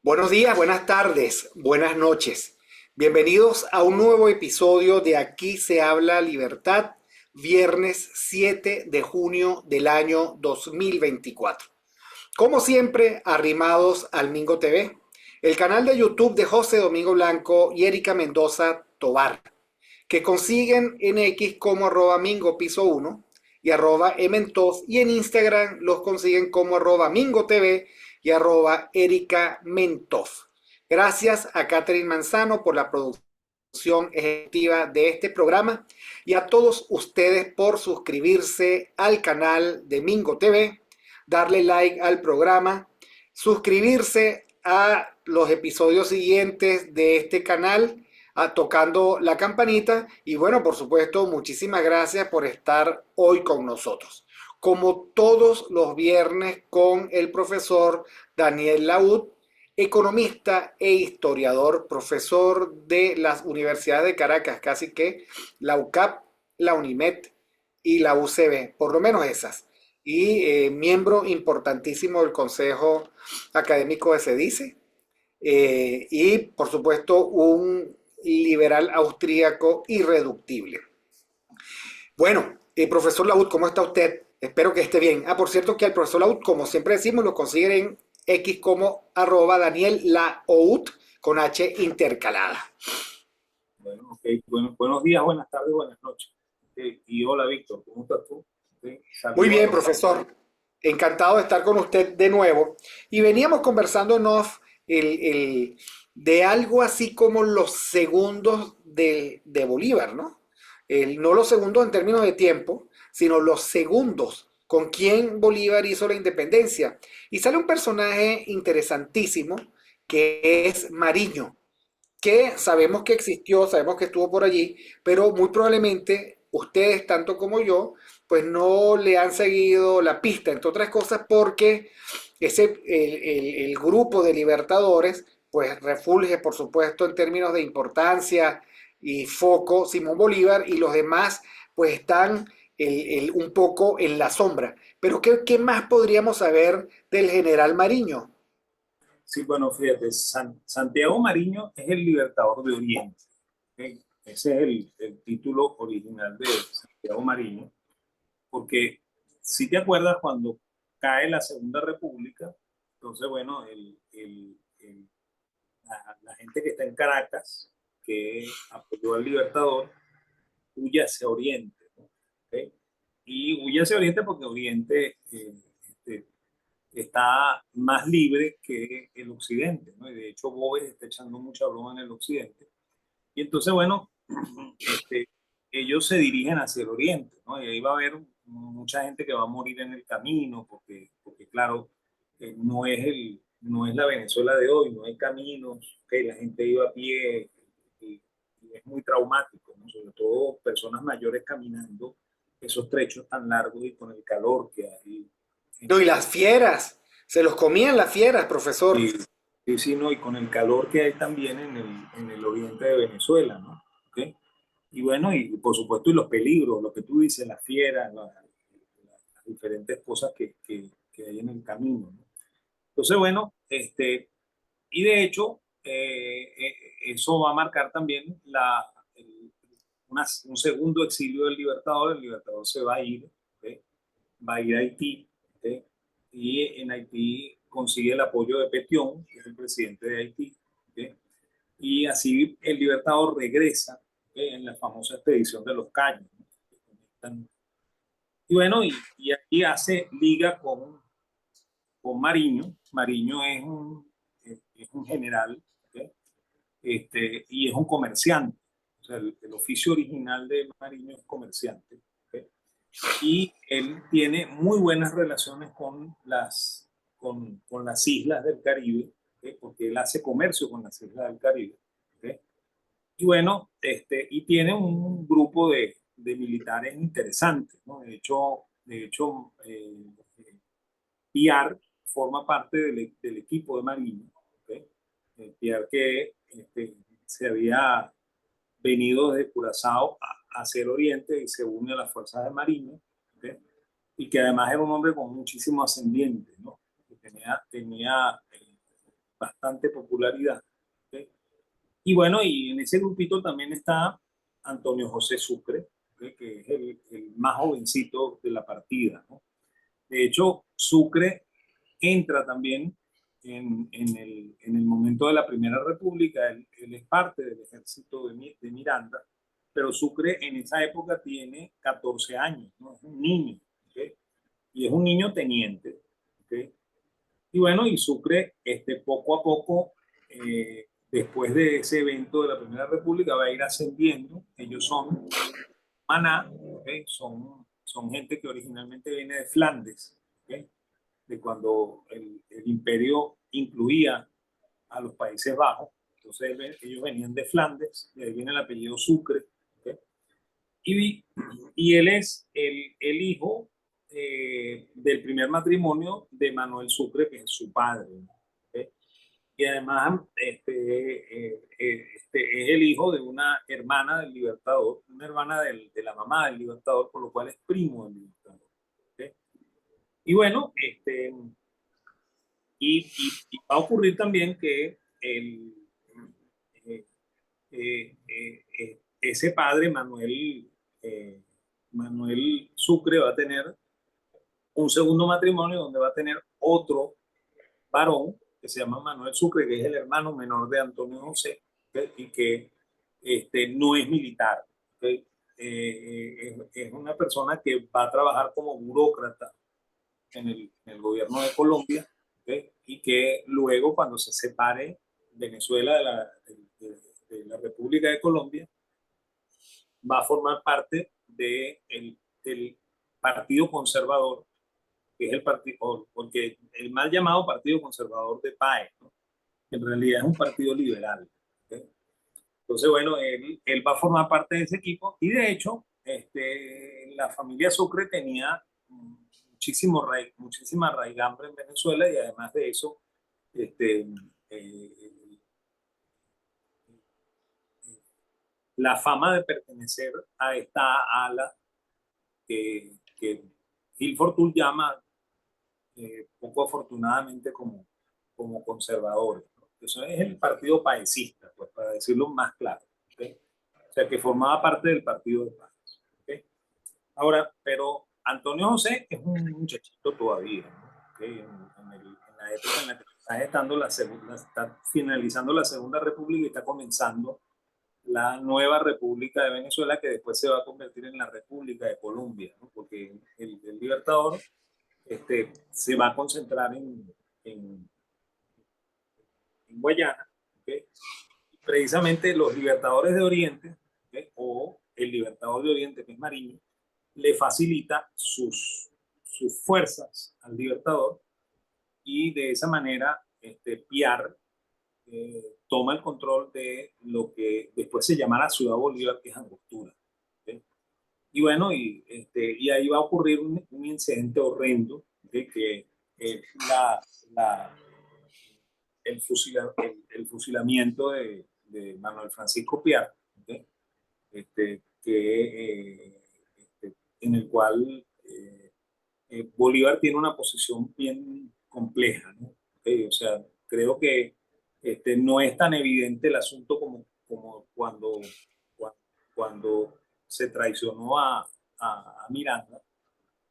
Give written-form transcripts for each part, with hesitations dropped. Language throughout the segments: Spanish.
Buenos días, buenas tardes, buenas noches. Bienvenidos a un nuevo episodio de Aquí se habla libertad, viernes 7 de junio del año 2024. Como siempre, arrimados al Mingo TV, el canal de YouTube de José Domingo Blanco y Erika Mendoza Tobar, que consiguen en X como @Mingo Piso 1 y @Ementov, y en Instagram los consiguen como @Mingo TV y @Erika Mentov. Gracias a Catherine Manzano por la producción ejecutiva de este programa y a todos ustedes por suscribirse al canal de Mingo TV, darle like al programa, suscribirse a los episodios siguientes de este canal, tocando la campanita. Y bueno, por supuesto, muchísimas gracias por estar hoy con nosotros. Como todos los viernes, con el profesor Daniel Laud, economista e historiador, profesor de las universidades de Caracas, casi que la UCAP, la UNIMED y la UCB, por lo menos esas. Y miembro importantísimo del Consejo Académico de CEDICE, y por supuesto un liberal austríaco irreductible. Bueno, profesor Laud, ¿cómo está usted? Espero que esté bien. Por cierto, que al profesor Laud, como siempre decimos, lo consiguen en X como @Daniel Laoud con H intercalada. Bueno, ok. Buenos días, buenas tardes, buenas noches. Y hola, Víctor, ¿cómo estás tú? Muy Saludos a bien, los... profesor. Encantado de estar con usted de nuevo. Y veníamos conversando en off de algo así como los segundos de Bolívar, ¿no? No los segundos en términos de tiempo, sino los segundos con quien Bolívar hizo la independencia. Y sale un personaje interesantísimo que es Mariño, que sabemos que existió, sabemos que estuvo por allí, pero muy probablemente ustedes, tanto como yo, pues no le han seguido la pista, entre otras cosas porque el grupo de libertadores, pues refulge, por supuesto, en términos de importancia y foco Simón Bolívar, y los demás, pues están un poco en la sombra. Pero ¿qué más podríamos saber del general Mariño? Sí, bueno, fíjate, Santiago Mariño es el libertador de Oriente. ¿Ok? Ese es el título original de Santiago Mariño, porque si te acuerdas cuando cae la Segunda República, entonces, bueno, la gente que está en Caracas, que apoyó al libertador, huye hacia Oriente, ¿no? ¿Ok? Y huye hacia Oriente porque Oriente este, está más libre que el Occidente, ¿no? Y de hecho Boves está echando mucha broma en el Occidente. Y entonces, bueno, este, ellos se dirigen hacia el Oriente, ¿no? Y ahí va a haber mucha gente que va a morir en el camino, porque claro, no es la Venezuela de hoy, no hay caminos, okay, la gente iba a pie y es muy traumático, ¿no? Sobre todo personas mayores caminando esos trechos tan largos y con el calor que hay No, y en, las fieras, se los comían las fieras, profesor. y, sí, no, y con el calor que hay también en el oriente de Venezuela, ¿no? ¿Okay? Y bueno, y por supuesto, y los peligros, lo que tú dices, las fieras, las diferentes cosas que hay en el camino, ¿no? Entonces, bueno, y de hecho, eso va a marcar también un segundo exilio del Libertador. El Libertador se va a ir, ¿okay? Va a ir a Haití, ¿okay? Y en Haití consigue el apoyo de Petión, que es el presidente de Haití, ¿okay? Y así el Libertador regresa, ¿okay? En la famosa expedición de los Cayos, ¿no? Y bueno, y aquí hace liga con Mariño. Mariño es un general, ¿okay? Y es un comerciante. O sea, el oficio original de Mariño es comerciante, ¿okay? Y él tiene muy buenas relaciones con las islas del Caribe, ¿okay? Porque él hace comercio con las islas del Caribe, ¿okay? Y bueno, y tiene un grupo de militares interesantes, ¿no? Piar forma parte del equipo de Mariño, ¿okay? Piar que se había venido desde Curazao hacia el oriente y se une a las fuerzas de Mariño, ¿okay? Y que además era un hombre con muchísimo ascendiente, ¿no? Que tenía bastante popularidad. ¿Ok? Y bueno, y en ese grupito también está Antonio José Sucre, ¿ok? Que es el más jovencito de la partida, ¿no? De hecho, Sucre entra también en el momento de la Primera República. Él es parte del ejército de Miranda, pero Sucre en esa época tiene 14 años, ¿no? Es un niño, ¿ok? Y es un niño teniente, ¿ok? Y bueno, y Sucre, poco a poco, después de ese evento de la Primera República, va a ir ascendiendo. Ellos son Maná, ¿okay? Son gente que originalmente viene de Flandes, ¿okay? De cuando el imperio incluía a los Países Bajos. Entonces ellos venían de Flandes, de ahí viene el apellido Sucre, ¿okay? Y, y él es el hijo del primer matrimonio de Manuel Sucre, que es su padre, ¿okay? Y además es el hijo de una hermana del Libertador, una hermana de la mamá del Libertador, por lo cual es primo del Libertador. ¿Okay? Y bueno, y va a ocurrir también que eh, ese padre, Manuel Sucre, va a tener un segundo matrimonio donde va a tener otro varón que se llama Manuel Sucre, que es el hermano menor de Antonio José, ¿okay? Y que no es militar. ¿Okay? Es una persona que va a trabajar como burócrata en el gobierno de Colombia, ¿okay? Y que luego, cuando se separe Venezuela de la República de Colombia, va a formar parte del Partido Conservador, que es el partido, porque el mal llamado Partido Conservador de Páez, ¿no? En realidad es un partido liberal. ¿Okay? Entonces, bueno, él va a formar parte de ese equipo y de hecho, la familia Sucre tenía muchísima raigambre en Venezuela y además de eso, este, eh, la fama de pertenecer a esta ala que Hilford Tull llama poco afortunadamente como conservadores, ¿no? Eso es el partido paecista, pues, para decirlo más claro. ¿Okay? O sea, que formaba parte del partido de Páez. ¿Okay? Ahora, pero Antonio José es un muchachito todavía, ¿no? ¿Okay? En la época en la que está finalizando la Segunda República y está comenzando la nueva República de Venezuela, que después se va a convertir en la República de Colombia, ¿no? Porque el Libertador se va a concentrar en, en Guayana, ¿okay? Precisamente los libertadores de Oriente, ¿okay? O el libertador de Oriente, que es Mariño, le facilita sus fuerzas al libertador y de esa manera Piar toma el control de lo que después se llamará Ciudad Bolívar, que es Angostura. ¿Okay? Y bueno, y ahí va a ocurrir un incidente horrendo, de que la, la, el fusilamiento de Manuel Francisco Piar, ¿okay? En el cual Bolívar tiene una posición bien compleja, ¿no? O sea, creo que no es tan evidente el asunto como cuando se traicionó a Miranda,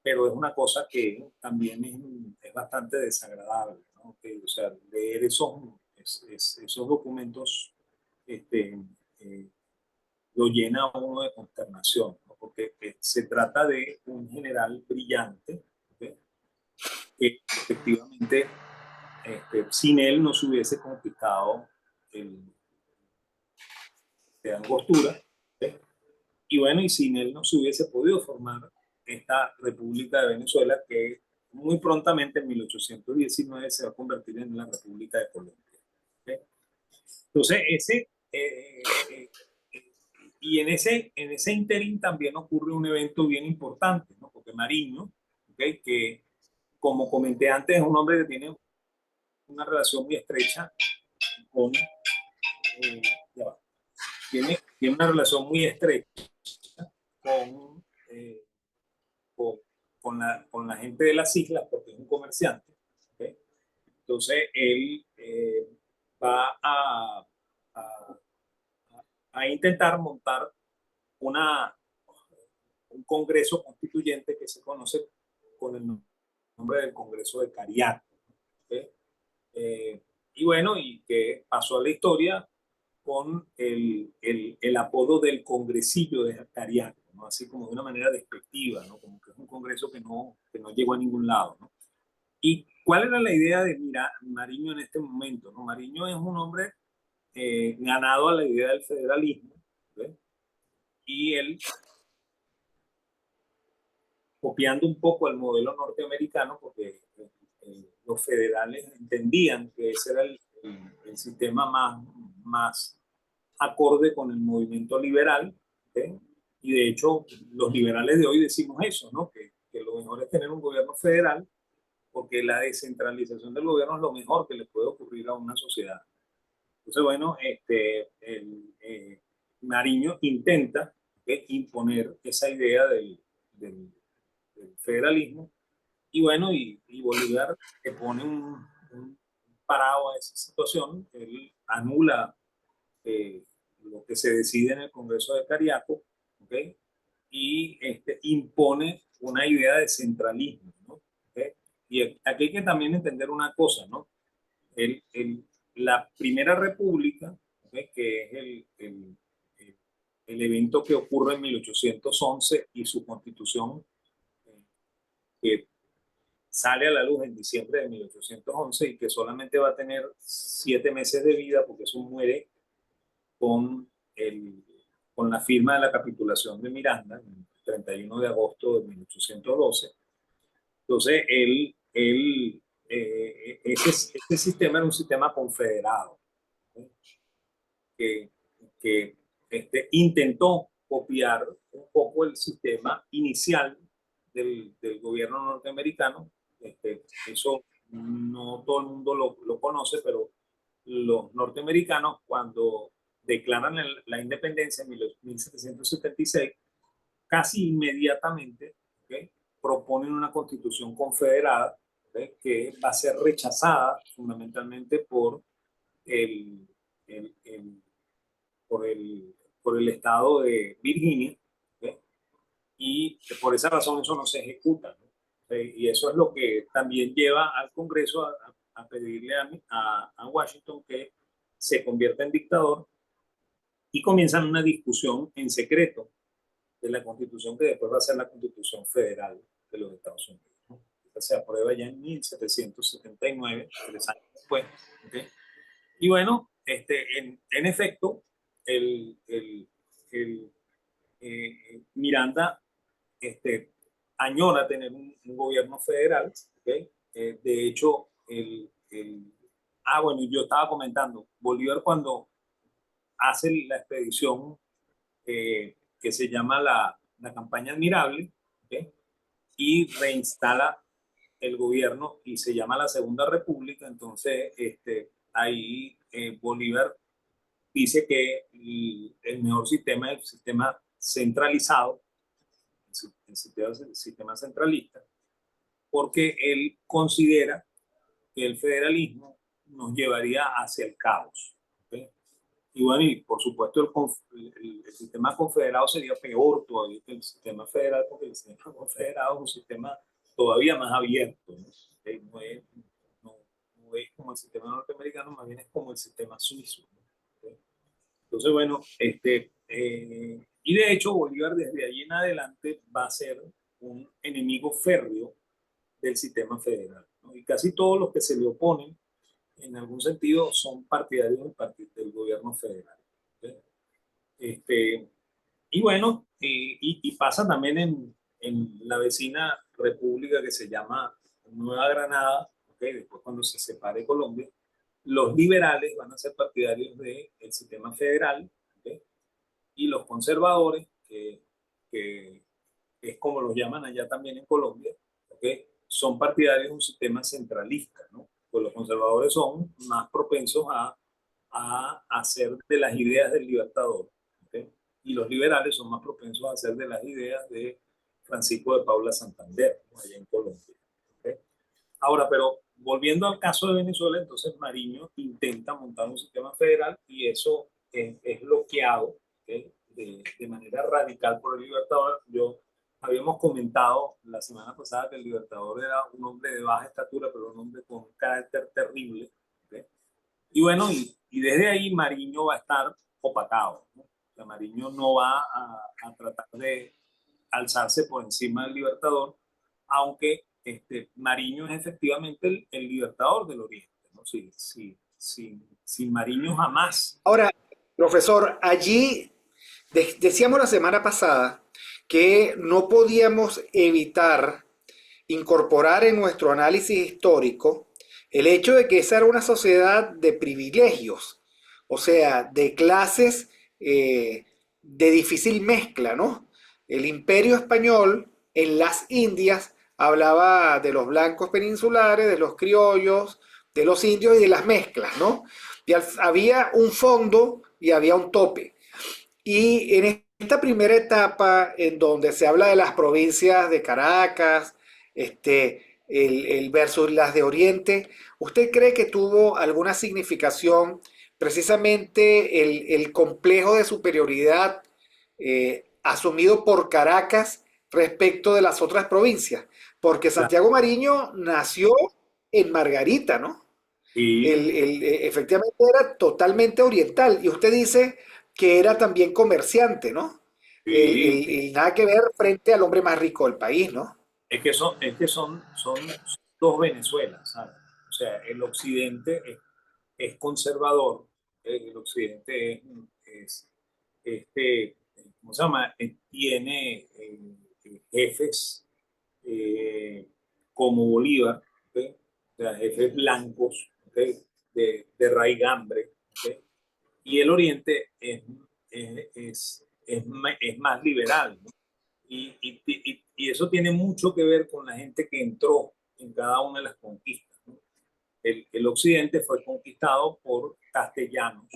pero es una cosa que también es bastante desagradable, ¿no? O sea, leer esos documentos este, eh, lo llena a uno de consternación, ¿no? Porque se trata de un general brillante, ¿okay? Que efectivamente sin él no se hubiese conquistado el de Angostura, ¿okay? Y bueno, y sin él no se hubiese podido formar esta República de Venezuela que muy prontamente en 1819 se va a convertir en la República de Colombia. ¿Okay? Entonces, y en ese interín también ocurre un evento bien importante, ¿no? Porque Mariño, ¿okay? Que como comenté antes, es un hombre que tiene una relación muy estrecha con, ya va, tiene una relación muy estrecha con, eh, con, con la gente de las islas, porque es un comerciante. ¿Okay? Entonces, él va a, a intentar montar una, un congreso constituyente que se conoce con el nombre del Congreso de Cariaco. ¿Okay? Y bueno, y que pasó a la historia con el apodo del Congresillo de Cariaco, ¿no? Así como de una manera despectiva, ¿no? Como que es un congreso que no llegó a ningún lado, ¿no? ¿Y cuál era la idea de Mariño en este momento? ¿No? Mariño es un hombre ganado a la idea del federalismo, ¿sí? Y él, copiando un poco el modelo norteamericano, porque los federales entendían que ese era el sistema más acorde con el movimiento liberal, ¿sí? Y de hecho, los liberales de hoy decimos eso, ¿no? Que lo mejor es tener un gobierno federal, porque la descentralización del gobierno es lo mejor que le puede ocurrir a una sociedad. Entonces, bueno, Nariño intenta imponer esa idea del federalismo y bueno, y Bolívar le pone un parado a esa situación. Él anula lo que se decide en el Congreso de Cariaco, ¿okay? Y impone una idea de centralismo, ¿no? ¿Okay? Y aquí hay que también entender una cosa, ¿no? El, el, la Primera República, ¿okay? Que es el evento que ocurre en 1811 y su constitución, que sale a la luz en diciembre de 1811 y que solamente va a tener 7 meses de vida porque eso muere con, el, con la firma de la capitulación de Miranda, el 31 de agosto de 1812. Entonces, ese sistema era un sistema confederado, ¿no? que, que intentó copiar un poco el sistema inicial del gobierno norteamericano. Eso no todo el mundo lo conoce, pero los norteamericanos cuando declaran la independencia en 1776, casi inmediatamente, ¿okay? Proponen una constitución confederada, ¿okay? Que va a ser rechazada fundamentalmente el, el, el, por, por el estado de Virginia, ¿okay? Y por esa razón eso no se ejecuta, ¿no? Y eso es lo que también lleva al Congreso a pedirle a Washington que se convierta en dictador y comienzan una discusión en secreto de la constitución que después va a ser la constitución federal de los Estados Unidos, ¿no? Esta se aprueba ya en 1779, 3 años después, ¿okay? Y bueno, en efecto, el Miranda añora tener un gobierno federal, ¿okay? De hecho, bueno, yo estaba comentando, Bolívar cuando hace la expedición que se llama la campaña admirable, ¿okay? Y reinstala el gobierno y se llama la Segunda República, entonces ahí Bolívar dice que el mejor sistema es el sistema centralizado, el sistema centralista, porque él considera que el federalismo nos llevaría hacia el caos, ¿okay? Y bueno, y por supuesto el sistema confederado sería peor todavía que el sistema federal, porque el sistema confederado es un sistema todavía más abierto, ¿no? No es, no, no es como el sistema norteamericano, más bien es como el sistema suizo, ¿no? ¿Okay? Entonces, bueno, y de hecho Bolívar desde allí en adelante va a ser un enemigo férreo del sistema federal, ¿no? Y casi todos los que se le oponen en algún sentido son partidarios del gobierno federal, ¿okay? Este, y bueno, y pasa también en la vecina república que se llama Nueva Granada, ¿okay? Después cuando se separe Colombia, los liberales van a ser partidarios del sistema federal, ¿okay? Y los conservadores, que es como los llaman allá también en Colombia, ¿okay? Son partidarios de un sistema centralista, ¿no? Pues los conservadores son más propensos a hacer de las ideas del Libertador, ¿okay? Y los liberales son más propensos a hacer de las ideas de Francisco de Paula Santander, ¿no? Allá en Colombia, ¿okay? Ahora, pero volviendo al caso de Venezuela, entonces Mariño intenta montar un sistema federal y eso es bloqueado, ¿okay? De manera radical por el Libertador. Habíamos comentado la semana pasada que el Libertador era un hombre de baja estatura, pero un hombre con un carácter terrible, ¿okay? Y bueno, y desde ahí Mariño va a estar opacado, ¿no? O sea, Mariño no va a tratar de alzarse por encima del Libertador, aunque Mariño es efectivamente el libertador del Oriente, ¿no? Sin Mariño jamás. Ahora, profesor, allí decíamos la semana pasada que no podíamos evitar incorporar en nuestro análisis histórico el hecho de que esa era una sociedad de privilegios, o sea, de clases de difícil mezcla, ¿no? El imperio español en las Indias hablaba de los blancos peninsulares, de los criollos, de los indios y de las mezclas, ¿no? Y había un fondo y había un tope. Y en esta primera etapa, en donde se habla de las provincias de Caracas, el versus las de Oriente, ¿usted cree que tuvo alguna significación precisamente el complejo de superioridad asumido por Caracas respecto de las otras provincias? Porque Santiago Mariño nació en Margarita, ¿no? Y, Efectivamente era totalmente oriental. Y usted dice que era también comerciante, ¿no? y Nada que ver frente al hombre más rico del país, ¿no? son dos Venezuelas, ¿sabes? O sea, el occidente es conservador, el occidente es ¿cómo se llama? Tiene jefes eh, como Bolívar, ¿okay? O sea, jefes blancos, ¿okay? De raigambre, ¿okay? Y el Oriente es más liberal, ¿no? Y eso tiene mucho que ver con la gente que entró en cada una de las conquistas, ¿no? El Occidente fue conquistado por castellanos,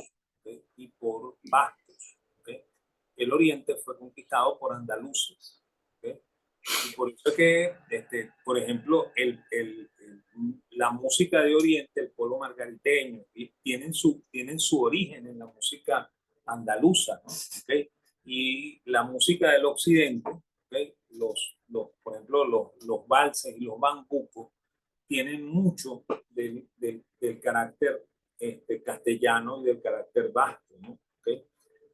¿okay? Y por vascos, ¿okay? El Oriente fue conquistado por andaluces, ¿okay? Y por eso es que, por ejemplo, la música de Oriente, el pueblo margariteño, tienen su origen en la música andaluza, ¿no? ¿Okay? Y la música del Occidente, ¿okay? Por ejemplo, los valses y los bambucos tienen mucho del carácter castellano y del carácter vasco, ¿no? ¿Okay?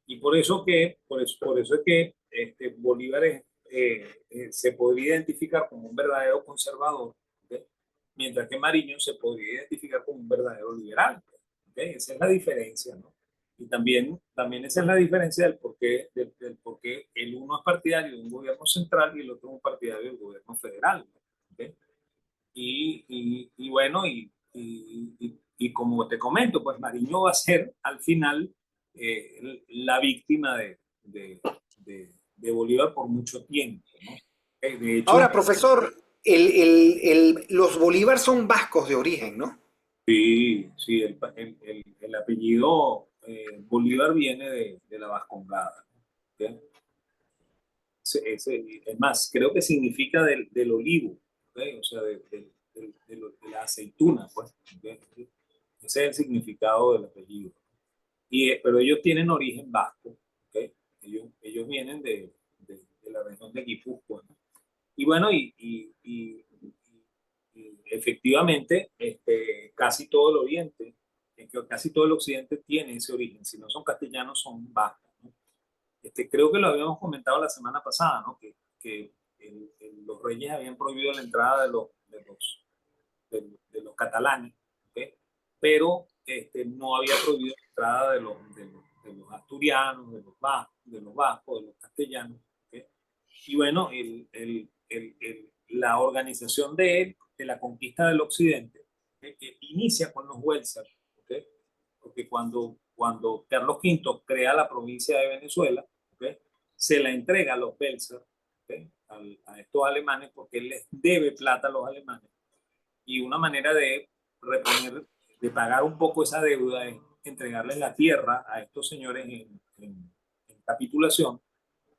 Y por eso es que Bolívar se podría identificar como un verdadero conservador, ¿okay? Mientras que Mariño se podría identificar como un verdadero liberal, ¿okay? Esa es la diferencia, ¿no? Y también esa es la diferencia del por qué el uno es partidario de un gobierno central y el otro es un partidario del gobierno federal, ¿okay? Y bueno, y como te comento, pues Mariño va a ser al final la víctima de Bolívar por mucho tiempo, ¿no? De hecho, Ahora, profesor, los Bolívar son vascos de origen, ¿no? sí, el apellido Bolívar viene de la Vascongada, ¿no? ¿Okay? Es más, creo que significa del olivo, ¿okay? O sea, de la aceituna, pues, ¿okay? Ese es el significado del apellido. Pero ellos tienen origen vasco, ¿okay? Ellos vienen de la región de Guipúzcoa, ¿no? Y bueno, y efectivamente, casi todo el oriente, casi todo el occidente tiene ese origen. Si no son castellanos, son vascos, ¿no? Creo que lo habíamos comentado la semana pasada, ¿no? Que los reyes habían prohibido la entrada de los catalanes, ¿okay? Pero no había prohibido la entrada de los asturianos, de los vascos, de los castellanos, ¿okay? Y bueno, la organización de la conquista del occidente que inicia con los Welser, ¿okay? Porque cuando Carlos V crea la provincia de Venezuela, ¿okay? Se la entrega a los Welser, ¿okay? A estos alemanes porque él les debe plata a los alemanes y una manera de reponer, de pagar un poco esa deuda es entregarles la tierra a estos señores en capitulación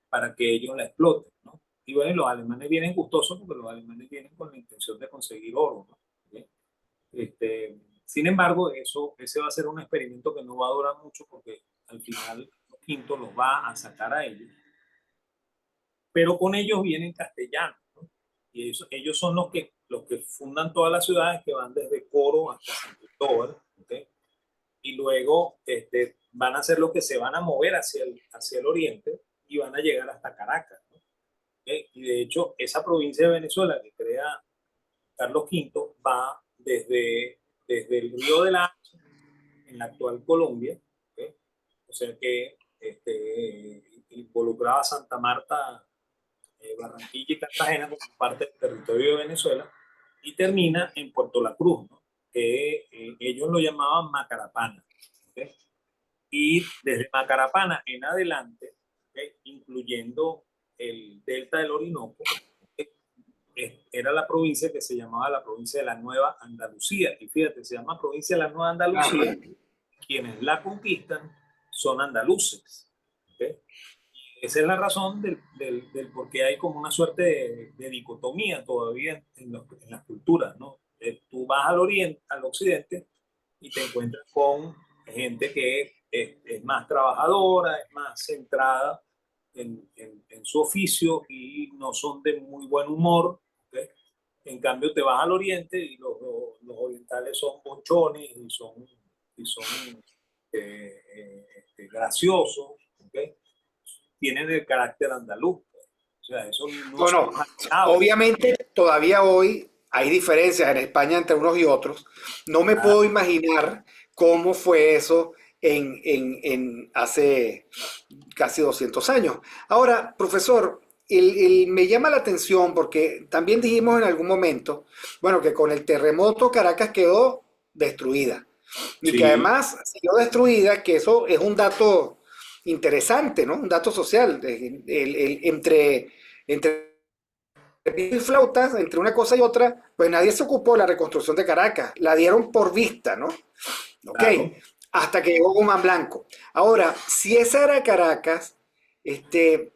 para que ellos la exploten, ¿no? Y bueno, los alemanes vienen gustosos porque los alemanes vienen con la intención de conseguir oro, ¿no? ¿Sí? Sin embargo, ese va a ser un experimento que no va a durar mucho porque al final Quinto los va a sacar a ellos, pero con ellos vienen castellanos, ¿no? Y ellos son los que fundan todas las ciudades que van desde Coro hasta San Cristóbal, ¿okay? Y luego van a ser los que se van a mover hacia el oriente y van a llegar hasta Caracas, ¿no? ¿Okay? Y de hecho, esa provincia de Venezuela que crea Carlos V va desde el Río de la Ancha, en la actual Colombia, ¿okay? O sea que involucraba a Santa Marta, Barranquilla y Cartagena como parte del territorio de Venezuela, y termina en Puerto La Cruz, ¿no? Que ellos lo llamaban Macarapana, ¿okay? Y desde Macarapana en adelante, ¿okay? Incluyendo el delta del Orinoco, ¿okay? Era la provincia que se llamaba la provincia de la Nueva Andalucía. Y fíjate, se llama provincia de la Nueva Andalucía. Quienes la conquistan son andaluces, ¿okay? Esa es la razón del por qué hay como una suerte de dicotomía todavía en las culturas, ¿no? Tú vas al oriente, al occidente, y te encuentras con gente que es más trabajadora, es más centrada en su oficio y no son de muy buen humor, ¿okay? En cambio, te vas al oriente y los orientales son ponchones y son graciosos, ¿okay? Tienen el carácter andaluz. O sea, eso no son Bueno, marcados. obviamente todavía hoy hay diferencias en España entre unos y otros. No me Ah, puedo imaginar cómo fue eso en hace casi 200 años. Ahora, profesor, me llama la atención porque también dijimos en algún momento, bueno, que con el terremoto Caracas quedó destruida y que sí, además siguió destruida, que eso es un dato interesante, ¿no? Un dato social, entre y flautas, entre una cosa y otra, pues nadie se ocupó de la reconstrucción de Caracas, la dieron por vista, ¿no? Ok, claro. hasta que llegó Guzmán Blanco. Ahora, si esa era Caracas, este,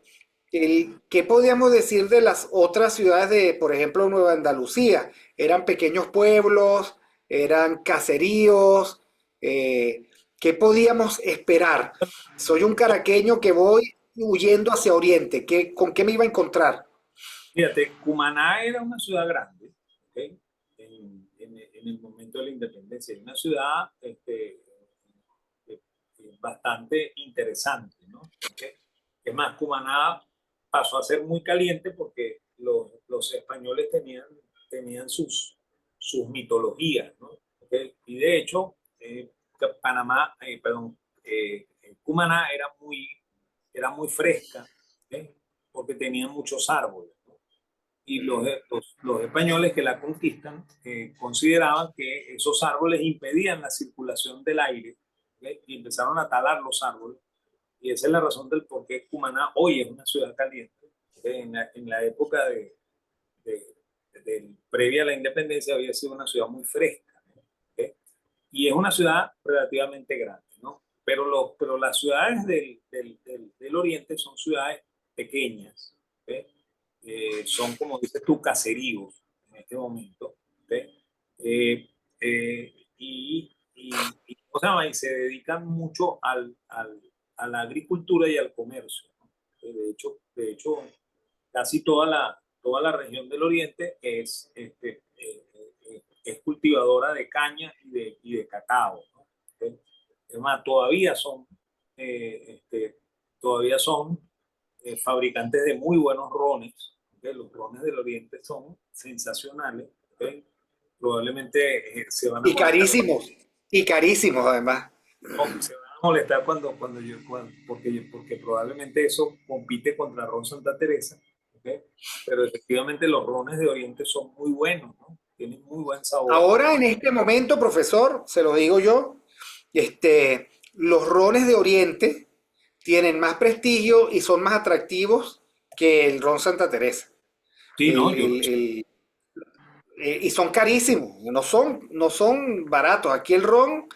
¿qué podíamos decir de las otras ciudades de, por ejemplo, Nueva Andalucía? ¿Eran pequeños pueblos? ¿Eran caseríos? ¿Qué podíamos esperar? Soy un caraqueño que voy huyendo hacia Oriente. ¿Con qué me iba a encontrar? Fíjate, Cumaná era una ciudad grande, ¿okay? En el momento de la independencia. Era una ciudad bastante interesante, ¿no? ¿Okay? Es más, Cumaná pasó a ser muy caliente porque los españoles tenían sus mitologías, ¿no? ¿Okay? Y de hecho, Cumaná era muy fresca, ¿okay? Porque tenía muchos árboles, ¿no? Y los españoles que la conquistan consideraban que esos árboles impedían la circulación del aire, ¿okay? Y empezaron a talar los árboles. Y esa es la razón del por qué Cumaná hoy es una ciudad caliente. ¿Okay? En la época de, previa a la independencia había sido una ciudad muy fresca, ¿no? ¿Okay? Y es una ciudad relativamente grande, ¿no? Pero las ciudades del oriente son ciudades pequeñas, ¿okay? Son, como dices tú, caseríos en este momento, ¿okay? ¿Cómo se llama? Y se dedican mucho a la agricultura y al comercio, ¿no? De hecho, casi toda la región del oriente es cultivadora de caña y de cacao, ¿no? Es más, todavía son fabricantes de muy buenos rones, ¿okay? Los rones del oriente son sensacionales, ¿okay? Probablemente se van a Y molestar carísimos, y carísimos además. porque probablemente eso compite contra ron Santa Teresa, ¿okay? Pero efectivamente los rones de Oriente son muy buenos, ¿no? Tienen muy buen sabor. Ahora, en este momento, profesor, se lo digo yo, los rones de Oriente tienen más prestigio y son más atractivos que el ron Santa Teresa. Sí, no, yo lo sé. Y son carísimos, no son baratos. Aquí el ron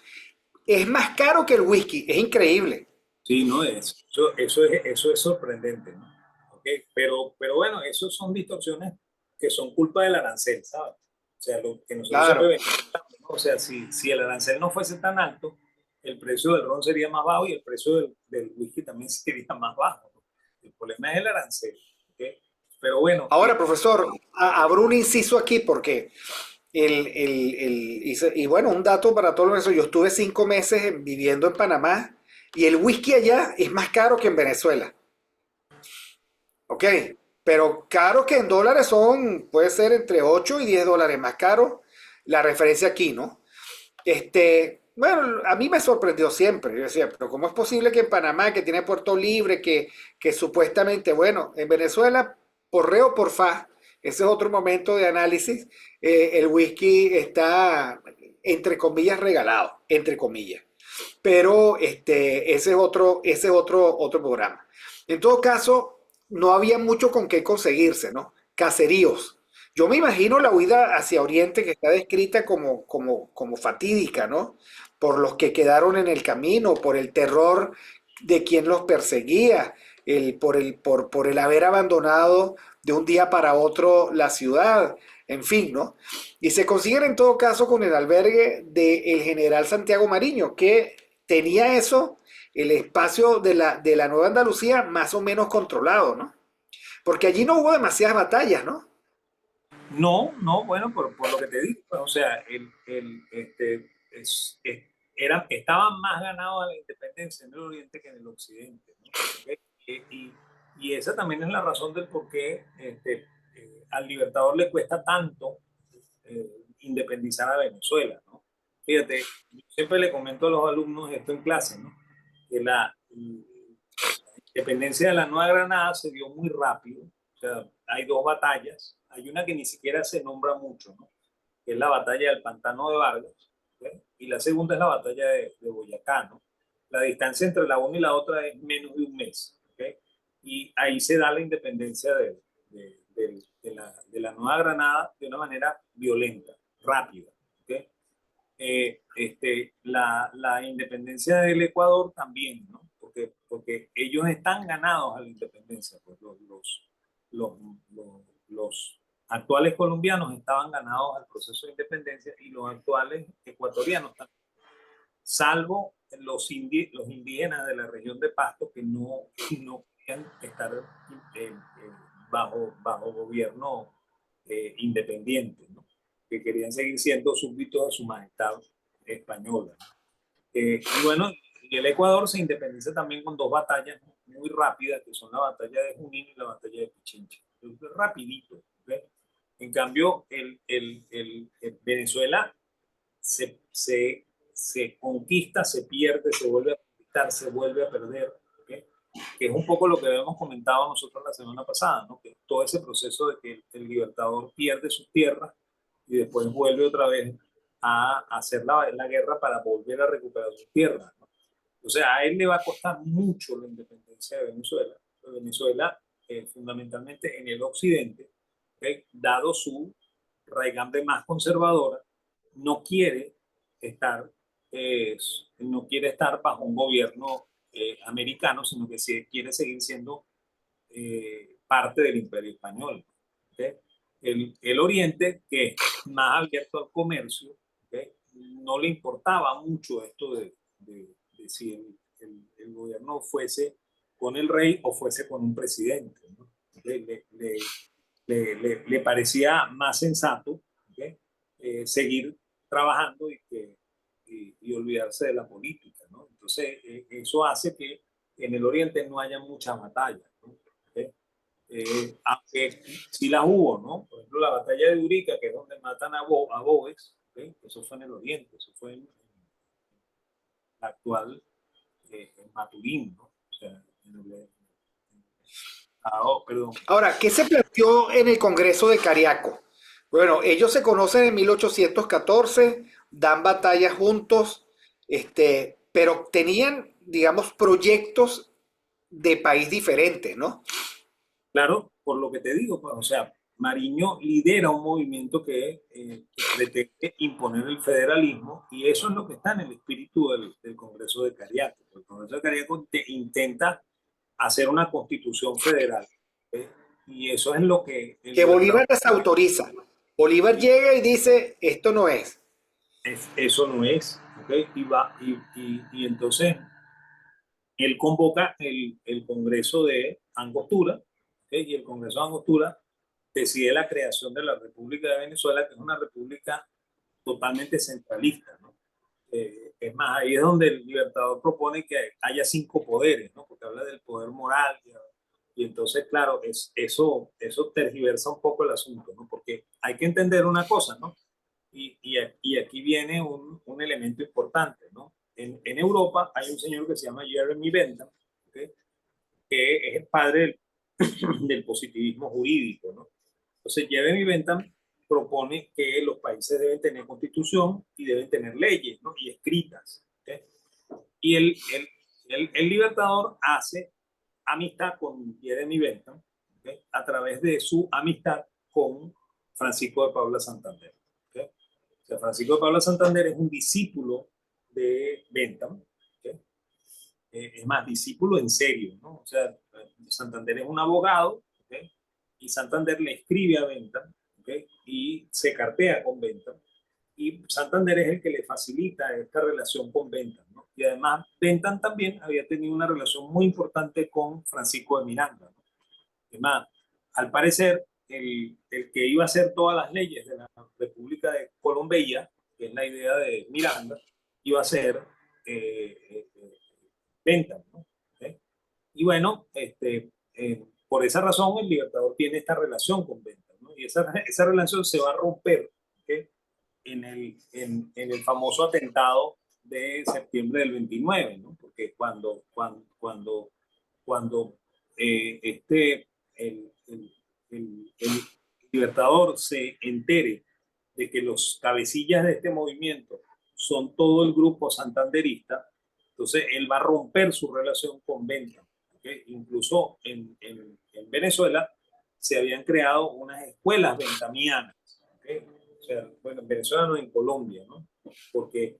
es más caro que el whisky, es increíble. Sí, no, eso es sorprendente, ¿no? ¿Ok? Pero bueno, eso son distorsiones que son culpa del arancel, ¿sabes? O sea, lo que nosotros siempre Claro. venimos, ¿no? O sea, si el arancel no fuese tan alto, el precio del ron sería más bajo y el precio del whisky también sería más bajo, ¿no? El problema es el arancel. ¿Ok? Pero bueno, Ahora, profesor, abro un inciso aquí porque y bueno, un dato para todo eso, yo estuve 5 meses viviendo en Panamá y el whisky allá es más caro que en Venezuela, ¿ok? Pero caro que en dólares puede ser entre 8 y 10 dólares más caro la referencia aquí, ¿no? Bueno, a mí me sorprendió siempre. Yo decía, pero ¿cómo es posible que en Panamá, que tiene Puerto Libre, que supuestamente, bueno, en Venezuela, por re o por fa, ese es otro momento de análisis, el whisky está, entre comillas, regalado, entre comillas. Pero ese es otro programa. En todo caso, no había mucho con qué conseguirse, ¿no? Caseríos. Yo me imagino la huida hacia Oriente que está descrita como fatídica, ¿no? Por los que quedaron en el camino, por el terror de quien los perseguía, por el haber abandonado de un día para otro la ciudad, en fin, ¿no? Y se consiguen en todo caso con el albergue del general Santiago Mariño, que tenía eso, el espacio de la Nueva Andalucía más o menos controlado, ¿no? Porque allí no hubo demasiadas batallas, ¿no? no, no, bueno, por lo que te digo, pues, o sea, estaban más ganados a la independencia en el oriente que en el occidente, ¿no? ¿Ok? Y esa también es la razón del por qué al Libertador le cuesta tanto independizar a Venezuela, ¿no? Fíjate, yo siempre le comento a los alumnos esto en clase, ¿no? Que la independencia de la Nueva Granada se dio muy rápido, o sea, hay dos batallas, hay una que ni siquiera se nombra mucho, ¿no? Que es la batalla del Pantano de Vargas, ¿ok? Y la segunda es la batalla de Boyacá, ¿no? La distancia entre la una y la otra es menos de un mes, ¿ok? Y ahí se da la independencia de la Nueva Granada de una manera violenta, rápida, ¿ok? La independencia del Ecuador también, ¿no? Porque ellos están ganados a la independencia, pues los, los actuales colombianos estaban ganados al proceso de independencia y los actuales ecuatorianos también, salvo los indígenas de la región de Pasto que no querían estar bajo gobierno independiente, ¿no? Que querían seguir siendo súbditos a su majestad española. Y bueno, y el Ecuador se independiza también con dos batallas muy rápidas, que son la batalla de Junín y la batalla de Pichincha. Rapidito. ¿Okay? En cambio, el Venezuela se conquista, se pierde, se vuelve a conquistar, se vuelve a perder. ¿Okay? Que es un poco lo que habíamos comentado nosotros la semana pasada, ¿no? Que todo ese proceso de que el Libertador pierde sus tierras y después vuelve otra vez a hacer la guerra para volver a recuperar sus tierras, ¿no? O sea, a él le va a costar mucho la independencia de Venezuela. Venezuela, fundamentalmente en el occidente, dado su raigambre más conservadora, no quiere estar, eh, no quiere estar bajo un gobierno americano, sino que quiere seguir siendo parte del imperio español. ¿Okay? El Oriente, que es más abierto al comercio, ¿okay? No le importaba mucho esto de si el gobierno fuese con el rey o fuese con un presidente, ¿no? Le parecía más sensato, ¿okay? Seguir trabajando y olvidarse de la política, ¿no? Entonces, eso hace que en el Oriente no haya muchas batallas, ¿no? ¿Okay? Aunque sí las hubo, ¿no? Por ejemplo, la batalla de Urica, que es donde matan a Boves, ¿okay? Eso fue en el Oriente, eso fue en la actual en Maturín, ¿no? O sea, perdón. Ahora, ¿qué se planteó en el Congreso de Cariaco? Bueno, ellos se conocen en 1814, dan batalla juntos, pero tenían, digamos, proyectos de país diferentes, ¿no? Claro, por lo que te digo, pues, o sea, Mariño lidera un movimiento que pretende imponer el federalismo y eso es lo que está en el espíritu del Congreso de Cariaco. El Congreso de Cariaco intenta hacer una constitución federal, ¿eh? Y eso es lo que el Que Libertador. Bolívar desautoriza. Bolívar Sí, llega y dice, esto no es. eso no es, ¿ok? Y entonces él convoca el Congreso de Angostura, ¿ok? Y el Congreso de Angostura decide la creación de la República de Venezuela, que es una república totalmente centralista, ¿no? Es más, ahí es donde el Libertador propone que haya 5 poderes, ¿no? Porque habla del poder moral, y entonces, claro, eso tergiversa un poco el asunto, ¿no? Porque hay que entender una cosa, ¿no? Y aquí viene un elemento importante, ¿no? En Europa hay un señor que se llama Jeremy Bentham, ¿okay? Que es el padre del positivismo jurídico, ¿no? Entonces, Jeremy Bentham propone que los países deben tener constitución y deben tener leyes, ¿no? Y escritas, ¿okay? Y el Libertador hace amistad con Jeremy Bentham, ¿okay? A través de su amistad con Francisco de Paula Santander, ¿okay? O sea, Francisco de Paula Santander es un discípulo de Bentham, ¿okay? Es más, discípulo en serio, ¿no? O sea, Santander es un abogado, ¿okay? Y Santander le escribe a Bentham, ¿okay? Y se cartea con Bentham, y Santander es el que le facilita esta relación con Bentham, ¿no? Y además Bentham también había tenido una relación muy importante con Francisco de Miranda, ¿no? Además, al parecer, el que iba a hacer todas las leyes de la República de Colombia, que es la idea de Miranda, iba a ser Bentham, ¿no? ¿Okay? Y bueno, por esa razón el Libertador tiene esta relación con Bentham, ¿no? Y esa relación se va a romper, ¿okay? En el famoso atentado de septiembre del 29, ¿no? Porque cuando el Libertador se entere de que los cabecillas de este movimiento son todo el grupo santanderista, entonces él va a romper su relación con Bentham, ¿okay? Incluso en Venezuela se habían creado unas escuelas benthamianas, ¿okay? O sea, bueno, en Venezuela no, en Colombia, ¿no? Porque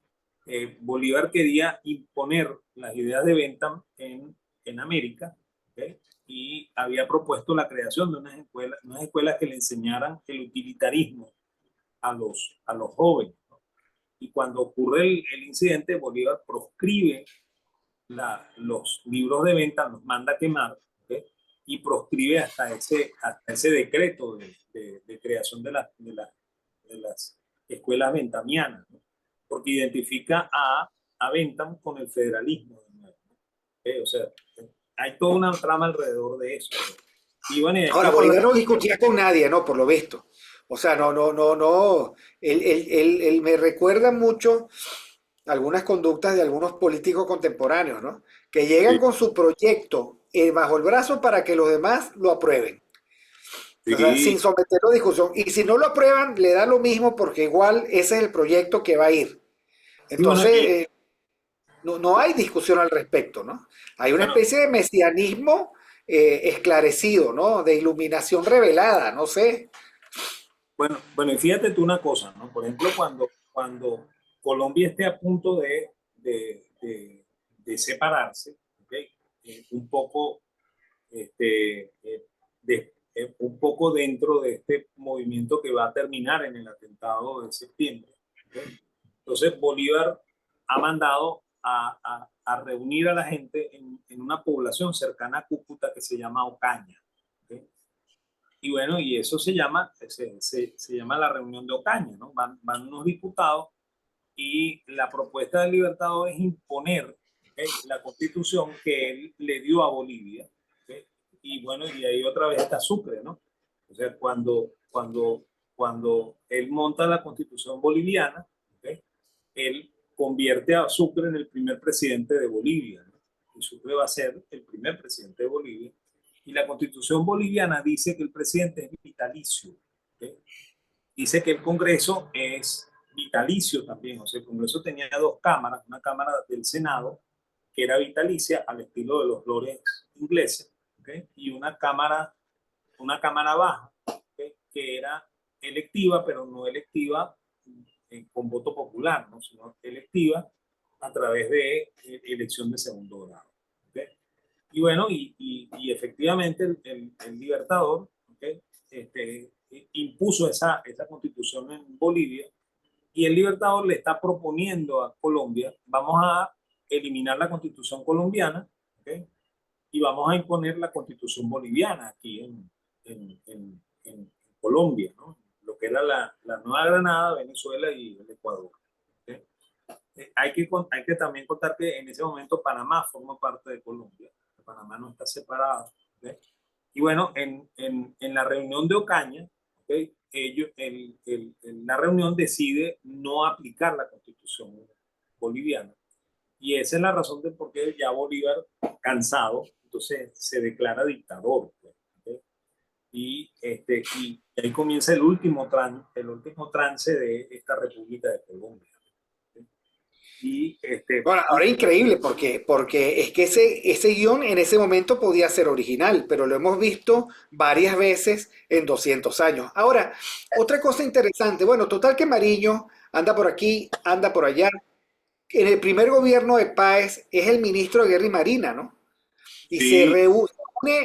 Bolívar quería imponer las ideas de Bentham en América, ¿okay? Y había propuesto la creación de unas escuelas que le enseñaran el utilitarismo a los jóvenes, ¿no? Y cuando ocurre el incidente, Bolívar proscribe los libros de venta, los manda a quemar, ¿okay? Y proscribe hasta ese decreto de creación de las escuelas benthamianas, ¿no? Porque identifica a Bentham con el federalismo, ¿no? ¿Okay? O sea, hay toda una trama alrededor de eso, ¿no? Y bueno, y aquí Ahora, por la... Bolívar no discutía con nadie, ¿no? Por lo visto. O sea, no. Él me recuerda mucho algunas conductas de algunos políticos contemporáneos, ¿no? Que llegan Sí, con su proyecto bajo el brazo para que los demás lo aprueben. O sea, sí, sin someterlo a discusión. Y si no lo aprueban, le da lo mismo porque igual ese es el proyecto que va a ir. sí, bueno, Entonces, no hay discusión al respecto, ¿no? Hay una bueno, especie de mesianismo esclarecido, ¿no? De iluminación revelada, no sé. bueno, y fíjate tú una cosa, ¿no? Por ejemplo, cuando Colombia esté a punto de separarse, ¿ok? Un poco, un poco dentro de este movimiento que va a terminar en el atentado de septiembre, ¿ok? Entonces Bolívar ha mandado a reunir a la gente en una población cercana a Cúcuta que se llama Ocaña, ¿ok? Y bueno, y eso se llama la reunión de Ocaña, ¿no? Van unos diputados y la propuesta del Libertador es imponer, ¿okay? La constitución que él le dio a Bolivia, ¿okay? Y bueno, y ahí otra vez está Sucre, ¿no? O sea, cuando él monta la constitución boliviana, ¿okay? Él convierte a Sucre en el primer presidente de Bolivia, ¿no? Y Sucre va a ser el primer presidente de Bolivia. Y la constitución boliviana dice que el presidente es vitalicio, ¿okay? Dice que el Congreso es vitalicio también, o sea, el Congreso tenía 2 cámaras, una cámara del Senado que era vitalicia al estilo de los lores ingleses, ¿okay? Y una cámara baja, ¿okay? Que era electiva, pero no electiva con voto popular, ¿no? Sino electiva a través de elección de segundo grado, ¿okay? Y bueno, y efectivamente el Libertador, ¿okay? Impuso esa constitución en Bolivia, Y el Libertador le está proponiendo a Colombia, vamos a eliminar la constitución colombiana, ¿okay? Y vamos a imponer la constitución boliviana aquí en Colombia, ¿no? Lo que era la Nueva Granada, Venezuela y el Ecuador. ¿Okay? Hay que también contar que en ese momento Panamá forma parte de Colombia. Panamá no está separado. ¿Okay? Y bueno, en la reunión de Ocaña, ¿okay? La reunión decide no aplicar la constitución boliviana. Y esa es la razón de por qué ya Bolívar, cansado, entonces se declara dictador. Pues, ¿okay? Y ahí comienza el último trance de esta República de Colombia. ¿Okay? Bueno, ahora es increíble porque es que ese guión en ese momento podía ser original, pero lo hemos visto varias veces en 200 años. Ahora, otra cosa interesante, bueno, total que Mariño anda por aquí, anda por allá. En el primer gobierno de Páez es el ministro de Guerra y Marina, ¿no? Y se Sí, reúne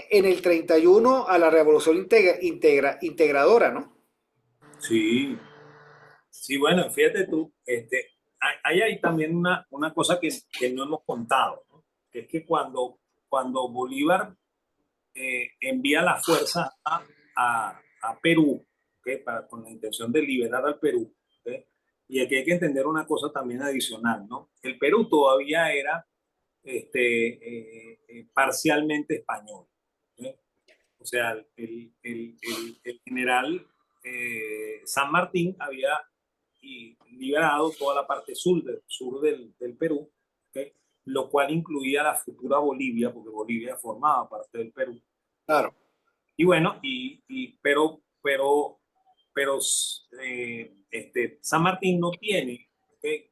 en el 31 a la Revolución Integradora, ¿no? sí, sí, bueno, fíjate tú, hay también una cosa que no hemos contado, ¿no? Que es que cuando Bolívar envía la fuerza a Perú, ¿okay? Con la intención de liberar al Perú. ¿Okay? Y aquí hay que entender una cosa también adicional, ¿no? El Perú todavía era parcialmente español. ¿Okay? O sea, el general San Martín había liberado toda la parte sur del Perú, ¿okay? Lo cual incluía la futura Bolivia, porque Bolivia formaba parte del Perú. Claro. Y bueno, pero San Martín no tiene, ¿okay?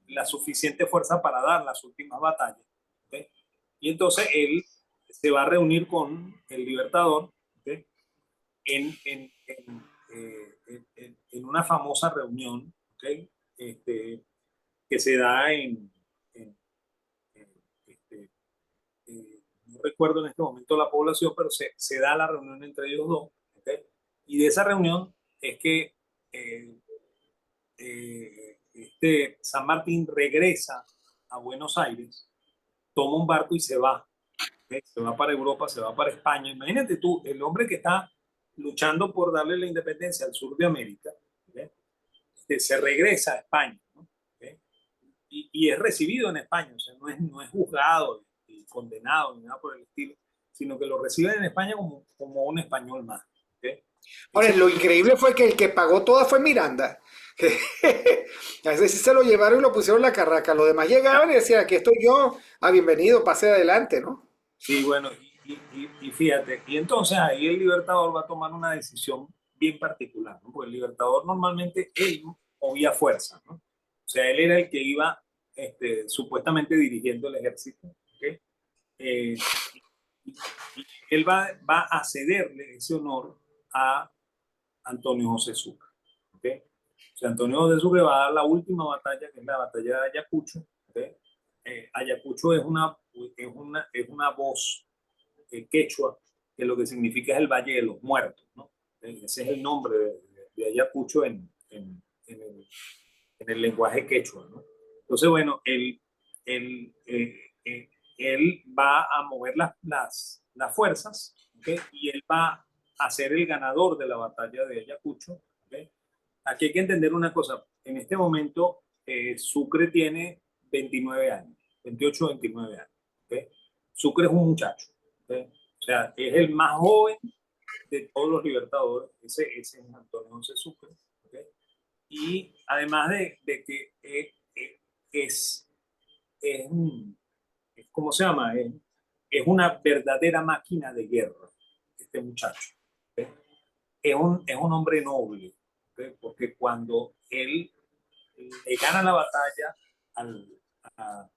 La suficiente fuerza para dar las últimas batallas. ¿Okay? Y entonces él se va a reunir con el Libertador, ¿okay? En una famosa reunión, ¿okay? Que se da en, este, no recuerdo en este momento la población, pero se da la reunión entre ellos dos. ¿Okay? Y de esa reunión es que eh, San Martín regresa a Buenos Aires, toma un barco y se va. ¿Okay? Se va para Europa, se va para España. Imagínate tú, el hombre que está luchando por darle la independencia al sur de América, ¿okay? Se regresa a España, ¿no? ¿Okay? Y es recibido en España, o sea, no es juzgado y condenado ni nada por el estilo, sino que lo reciben en España como un español más. ¿Okay? Ahora, Entonces, lo increíble fue que el que pagó toda fue Miranda. A veces sí se lo llevaron y lo pusieron en la carraca. Los demás llegaban y decían, aquí estoy yo, bienvenido, pase adelante, ¿no? sí, bueno, y fíjate, y entonces ahí el Libertador va a tomar una decisión bien particular, ¿no? Porque el Libertador normalmente él movía fuerza, ¿no? O sea, él era el que iba supuestamente dirigiendo el ejército, ¿okay? Eh, y él va a cederle ese honor a Antonio José Sucre, ¿okay? O sea, Antonio José Sucre va a dar la última batalla, que es la batalla de Ayacucho, ¿okay? Ayacucho es una voz quechua, que lo que significa es el Valle de los Muertos, ¿no? Ese es el nombre de Ayacucho en el lenguaje quechua, ¿no? Entonces, bueno, él, él va a mover las fuerzas, ¿okay? Y él va a ser el ganador de la batalla de Ayacucho. ¿Okay? Aquí hay que entender una cosa. En este momento, Sucre tiene 29 años, 28 o 29 años. ¿Okay? Sucre es un muchacho. ¿Okay? O sea, es el más joven de todos los libertadores. Ese es Antonio José Sucre. ¿Okay? Y además de que es, es, un, ¿cómo se llama? Es una verdadera máquina de guerra, este muchacho. ¿Okay? Es un hombre noble, ¿okay? Porque cuando él le gana la batalla al, a,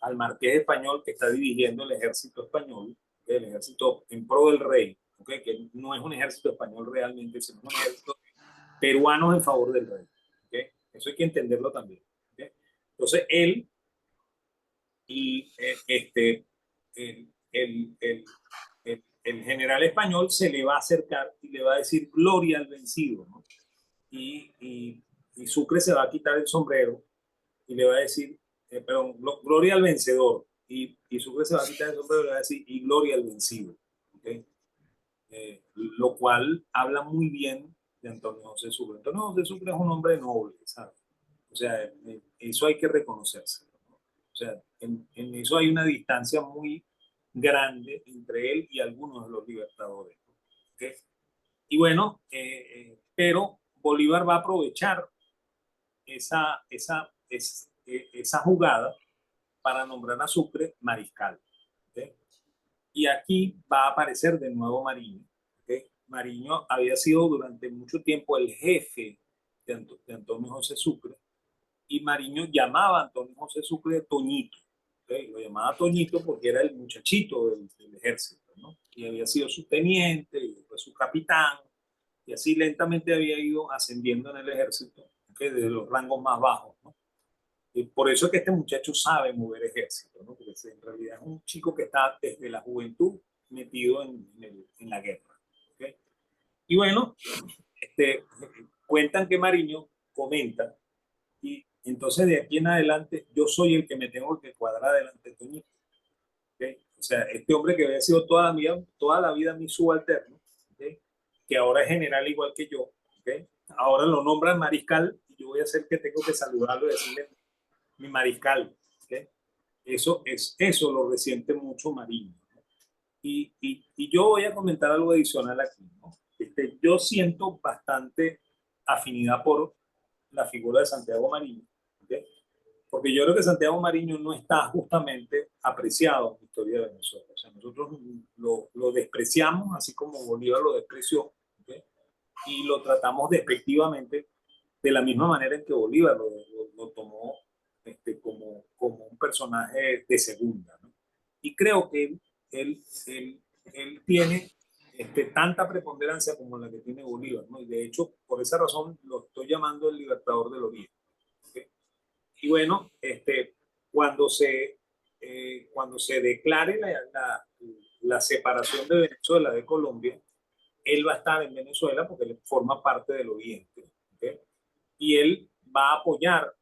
al marqués español que está dirigiendo el ejército español, ¿okay? El ejército en pro del rey, ¿okay? Que no es un ejército español realmente, sino un ejército peruano en favor del rey. ¿Okay? Eso hay que entenderlo también. ¿Okay? Entonces, él y el general español se le va a acercar y le va a decir gloria al vencido, ¿no? y Sucre se va a quitar el sombrero y le va a decir, perdón, gloria al vencedor. Y Sucre se va a quitar el sombrero y le va a decir, y gloria al vencido. ¿Okay? Lo cual habla muy bien de Antonio José Sucre. Antonio José Sucre es un hombre noble, ¿sabes? O sea, eso hay que reconocerse, ¿no? O sea, en eso hay una distancia muy grande entre él y algunos de los libertadores. ¿Okay? Y bueno, pero Bolívar va a aprovechar esa jugada para nombrar a Sucre mariscal. ¿Okay? Y aquí va a aparecer de nuevo Mariño. ¿Okay? Mariño había sido durante mucho tiempo el jefe de Antonio José Sucre, y Mariño llamaba a Antonio José Sucre Toñito. ¿Okay? Lo llamaba Toñito porque era el muchachito del ejército, ¿no? Y había sido su teniente, y después su capitán, y así lentamente había ido ascendiendo en el ejército, ¿okay? Desde los rangos más bajos, ¿no? Y por eso es que este muchacho sabe mover ejército, ¿no? Porque en realidad es un chico que está desde la juventud metido en la guerra. ¿Okay? Y bueno, cuentan que Mariño comenta, y entonces de aquí en adelante yo soy el que me tengo que cuadrar delante de Toñito. ¿Okay? O sea, este hombre que había sido toda la vida mi subalterno, ¿okay? Que ahora es general igual que yo, ¿okay? Ahora lo nombran mariscal y yo voy a ser que tengo que saludarlo y decirle mi mariscal. ¿Okay? Eso lo resiente mucho Mariño, ¿no? Y yo voy a comentar algo adicional aquí, ¿no? Yo siento bastante afinidad por la figura de Santiago Mariño, ¿okay? Porque yo creo que Santiago Mariño no está justamente apreciado en la historia de Venezuela. O sea, nosotros lo despreciamos, así como Bolívar lo despreció, ¿okay? Y lo tratamos despectivamente de la misma manera en que Bolívar lo tomó como un personaje de segunda, ¿no? Y creo que él tiene tanta preponderancia como la que tiene Bolívar, ¿no? Y de hecho, por esa razón lo estoy llamando el libertador del Oriente. ¿Okay? Y bueno, cuando se declare la separación de Venezuela de Colombia, él va a estar en Venezuela porque él forma parte del Oriente. ¿Okay? Y él va a apoyar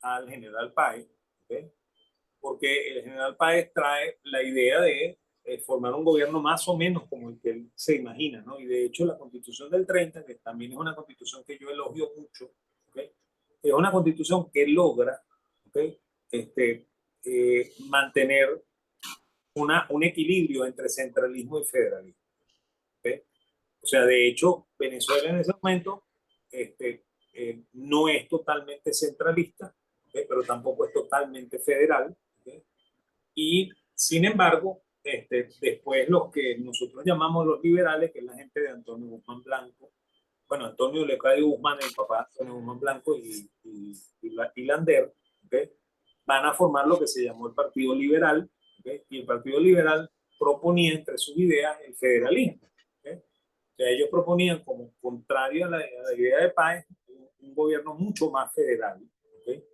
al general Páez, ¿okay? Porque el general Páez trae la idea de formar un gobierno más o menos como el que él se imagina, ¿no? Y de hecho la constitución del 30, que también es una constitución que yo elogio mucho, ¿okay? Es una constitución que logra, ¿okay? Mantener un equilibrio entre centralismo y federalismo. ¿Okay? O sea, de hecho, Venezuela en ese momento no es totalmente centralista, ¿okay? Pero tampoco es totalmente federal. ¿Okay? Y sin embargo, después los que nosotros llamamos los liberales, que es la gente de Antonio Guzmán Blanco, bueno, Antonio Lecadio Guzmán, el papá de Antonio Guzmán Blanco y Lander, ¿okay? Van a formar lo que se llamó el Partido Liberal, ¿okay? Y el Partido Liberal proponía entre sus ideas el federalismo. ¿Okay? O sea, ellos proponían como contrario a la idea de Páez un gobierno mucho más federal. ¿Okay?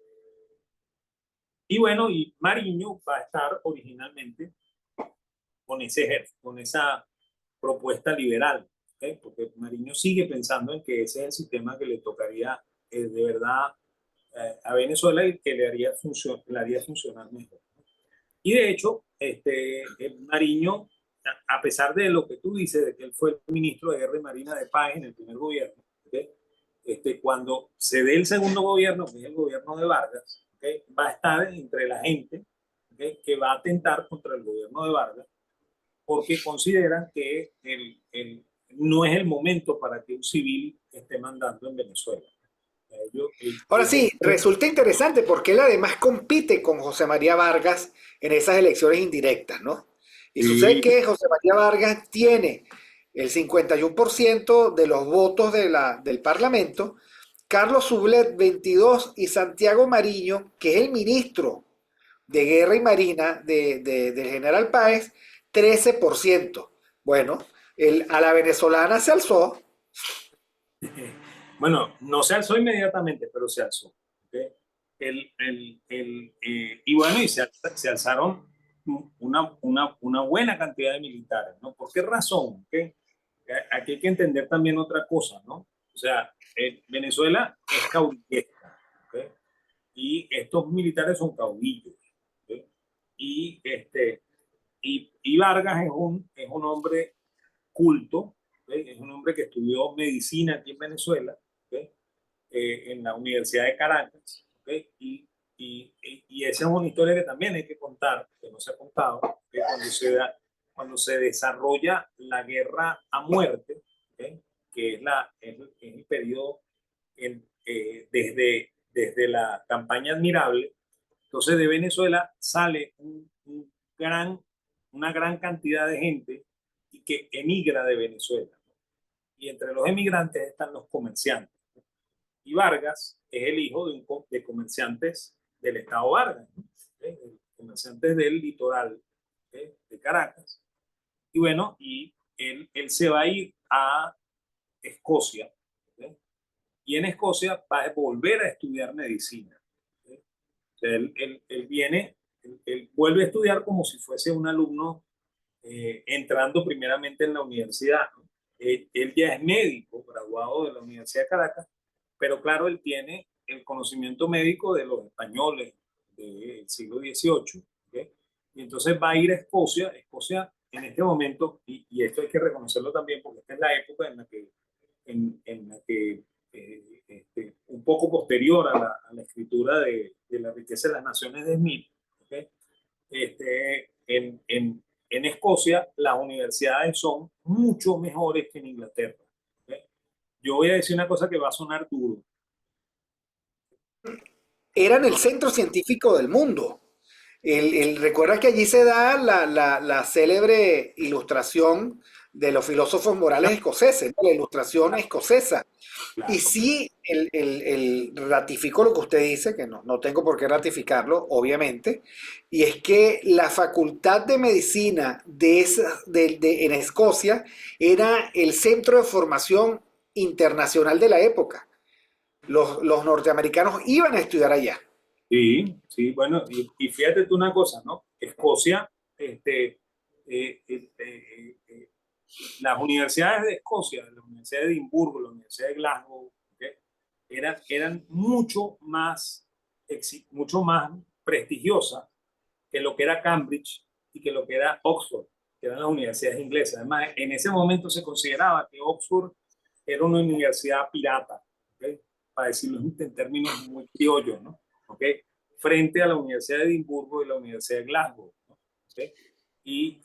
Y bueno, y Mariño va a estar originalmente con esa propuesta liberal, ¿okay? Porque Mariño sigue pensando en que ese es el sistema que le tocaría de verdad a Venezuela y que le haría funcionar mejor. Y de hecho, Mariño, a pesar de lo que tú dices, de que él fue el ministro de Guerra y Marina de Páez en el primer gobierno, ¿okay? Cuando se dé el segundo gobierno, que es el gobierno de Vargas, ¿okay? Va a estar entre la gente, ¿okay? Que va a atentar contra el gobierno de Vargas, porque consideran que no es el momento para que un civil esté mandando en Venezuela. Ahora sí, resulta interesante porque él además compite con José María Vargas en esas elecciones indirectas, ¿no? Y sucede Sí, que José María Vargas tiene el 51% de los votos del Parlamento, Carlos Sublet 22 y Santiago Mariño, que es el ministro de Guerra y Marina del general Páez, 13%. Bueno, a la venezolana se alzó. bueno, no se alzó inmediatamente, pero se alzó. ¿Okay? Y bueno, se alzaron una buena cantidad de militares, ¿no? ¿Por qué razón? ¿Okay? Aquí hay que entender también otra cosa, ¿no? O sea, Venezuela es caudillesca, ¿ok? Y estos militares son caudillos, ¿ok? Y, y Vargas es un hombre culto, ¿ok? Es un hombre que estudió medicina aquí en Venezuela, ¿ok? En la Universidad de Caracas, ¿ok? Y esa es una historia que también hay que contar, que no se ha contado, que cuando se desarrolla la guerra a muerte, ¿ok? Que es el periodo desde la campaña admirable, entonces de Venezuela sale una gran cantidad de gente y que emigra de Venezuela. Y entre los emigrantes están los comerciantes. Y Vargas es el hijo de comerciantes del estado Vargas, ¿no? Comerciantes del litoral, de Caracas. Y bueno, y él se va a ir a Escocia, ¿okay? Y en Escocia va a volver a estudiar medicina. ¿Okay? O sea, él viene, él vuelve a estudiar como si fuese un alumno entrando primeramente en la universidad, ¿no? Él ya es médico, graduado de la Universidad de Caracas, pero claro, él tiene el conocimiento médico de los españoles del siglo XVIII, ¿okay? Y entonces va a ir a Escocia. Escocia en este momento, y esto hay que reconocerlo también, porque esta es la época en la que un poco posterior a la escritura de La riqueza de las naciones de Smith, ¿okay? En Escocia las universidades son mucho mejores que en Inglaterra, ¿okay? Yo voy a decir una cosa que va a sonar duro. Eran el No, centro científico del mundo. Recuerda que allí se da la célebre ilustración de los filósofos morales escoceses, ¿no? La ilustración escocesa. Y claro, sí, ratifico lo que usted dice, que no tengo por qué ratificarlo, obviamente, y es que la Facultad de Medicina en Escocia era el centro de formación internacional de la época. Los norteamericanos iban a estudiar allá. sí, sí, bueno, y fíjate tú una cosa, ¿no? Escocia, este, eh, eh, eh, eh, las universidades de Escocia, la Universidad de Edimburgo, la Universidad de Glasgow, ¿okay? Eran mucho más prestigiosas que lo que era Cambridge y que lo que era Oxford, que eran las universidades inglesas. Además, en ese momento se consideraba que Oxford era una universidad pirata, ¿okay? Para decirlo en términos muy criollos, ¿no? ¿Okay? Frente a la Universidad de Edimburgo y la Universidad de Glasgow, ¿no? ¿Okay? Y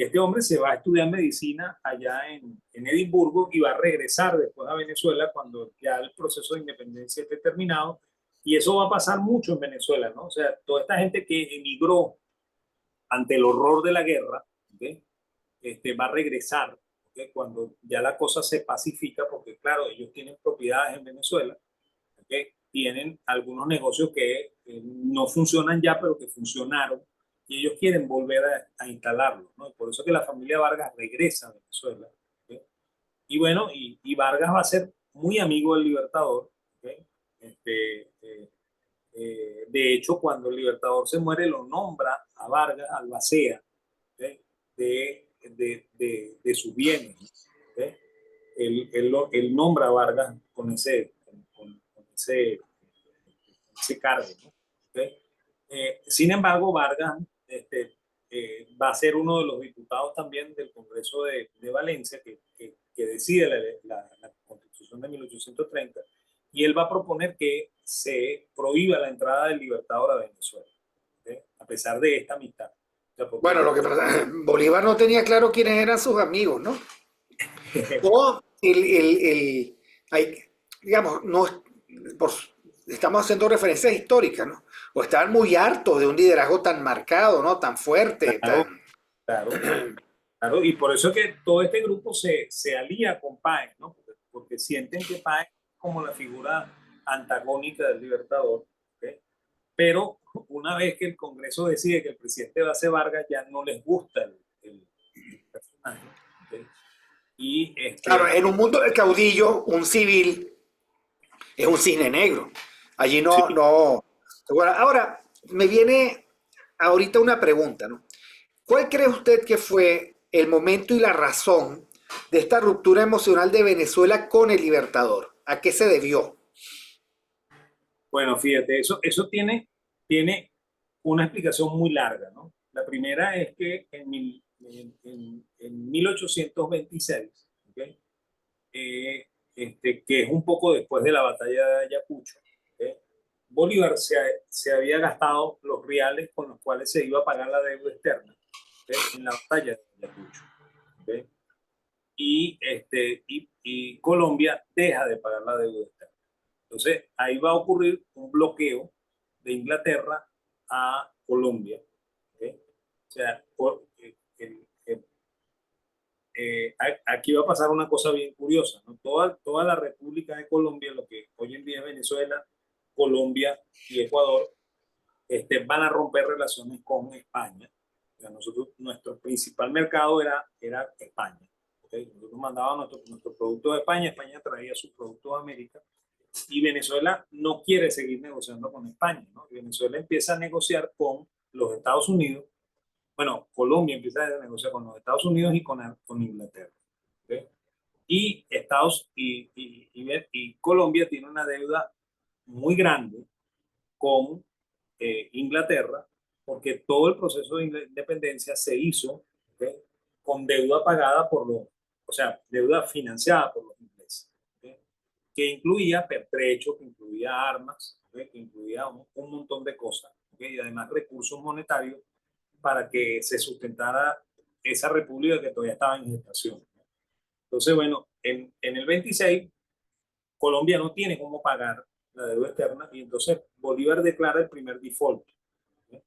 este hombre se va a estudiar medicina allá en Edimburgo y va a regresar después a Venezuela cuando ya el proceso de independencia esté terminado. Y eso va a pasar mucho en Venezuela, ¿no? O sea, toda esta gente que emigró ante el horror de la guerra, ¿okay? Va a regresar, ¿okay? Cuando ya la cosa se pacifica, porque claro, ellos tienen propiedades en Venezuela, ¿okay? Tienen algunos negocios que no funcionan ya, pero que funcionaron, y ellos quieren volver a instalarlos, ¿no? Y por eso que la familia Vargas regresa a Venezuela, ¿okay? Y bueno, y Vargas va a ser muy amigo del Libertador, ¿okay? De hecho, cuando el Libertador se muere, lo nombra a Vargas albacea, ¿okay? De sus bienes, ¿okay? Él nombra a Vargas con ese cargo, ¿no? ¿Okay? Sin embargo, Vargas va a ser uno de los diputados también del Congreso de Valencia que decide la Constitución de 1830, y él va a proponer que se prohíba la entrada del Libertador a Venezuela, ¿okay? A pesar de esta amistad. O sea, Bueno, lo que pasa, Bolívar no tenía claro quiénes eran sus amigos, ¿no? O hay, digamos, no, por- estamos haciendo referencias históricas, ¿no? O estaban muy hartos de un liderazgo tan marcado, ¿no? Tan fuerte, claro, tan... claro, claro, y por eso es que todo este grupo se alía con Páez, ¿no? Porque sienten que Páez es como la figura antagónica del Libertador, ¿okay? Pero una vez que el Congreso decide que el presidente va a ser Vargas, ya no les gusta el personaje, ¿okay? Y Claro, en un mundo de caudillo, un civil es un cisne negro. Allí sí, no. Bueno, ahora, me viene ahorita una pregunta, ¿no? ¿Cuál cree usted que fue el momento y la razón de esta ruptura emocional de Venezuela con el Libertador? ¿A qué se debió? Bueno, fíjate, eso tiene una explicación muy larga, ¿no? La primera es que en 1826, ¿ok? Que es un poco después de la batalla de Ayacucho, ¿ok? Bolívar se había gastado los reales con los cuales se iba a pagar la deuda externa, ¿ok? En la batalla de Ayacucho. ¿Ok? Y Colombia deja de pagar la deuda externa. Entonces, ahí va a ocurrir un bloqueo de Inglaterra a Colombia. ¿Ok? O sea, aquí va a pasar una cosa bien curiosa, ¿no? Toda la República de Colombia, lo que hoy en día es Venezuela, Colombia y Ecuador, van a romper relaciones con España. O sea, nuestro principal mercado era España. ¿Okay? Nosotros mandábamos nuestro producto de España, España traía sus productos a América y Venezuela no quiere seguir negociando con España, ¿no? Venezuela empieza a negociar con los Estados Unidos, bueno, Colombia empieza a negociar con los Estados Unidos y con Inglaterra. ¿Okay? Y Colombia tiene una deuda muy grande con Inglaterra, porque todo el proceso de independencia se hizo, ¿okay? Con deuda pagada o sea, deuda financiada por los ingleses, ¿okay? Que incluía pertrechos, que incluía armas, ¿okay? Que incluía un montón de cosas, ¿okay? Y además recursos monetarios para que se sustentara esa república que todavía estaba en gestación. Entonces, bueno, en el 26 Colombia no tiene cómo pagar la deuda externa y entonces Bolívar declara el primer default. ¿Okay?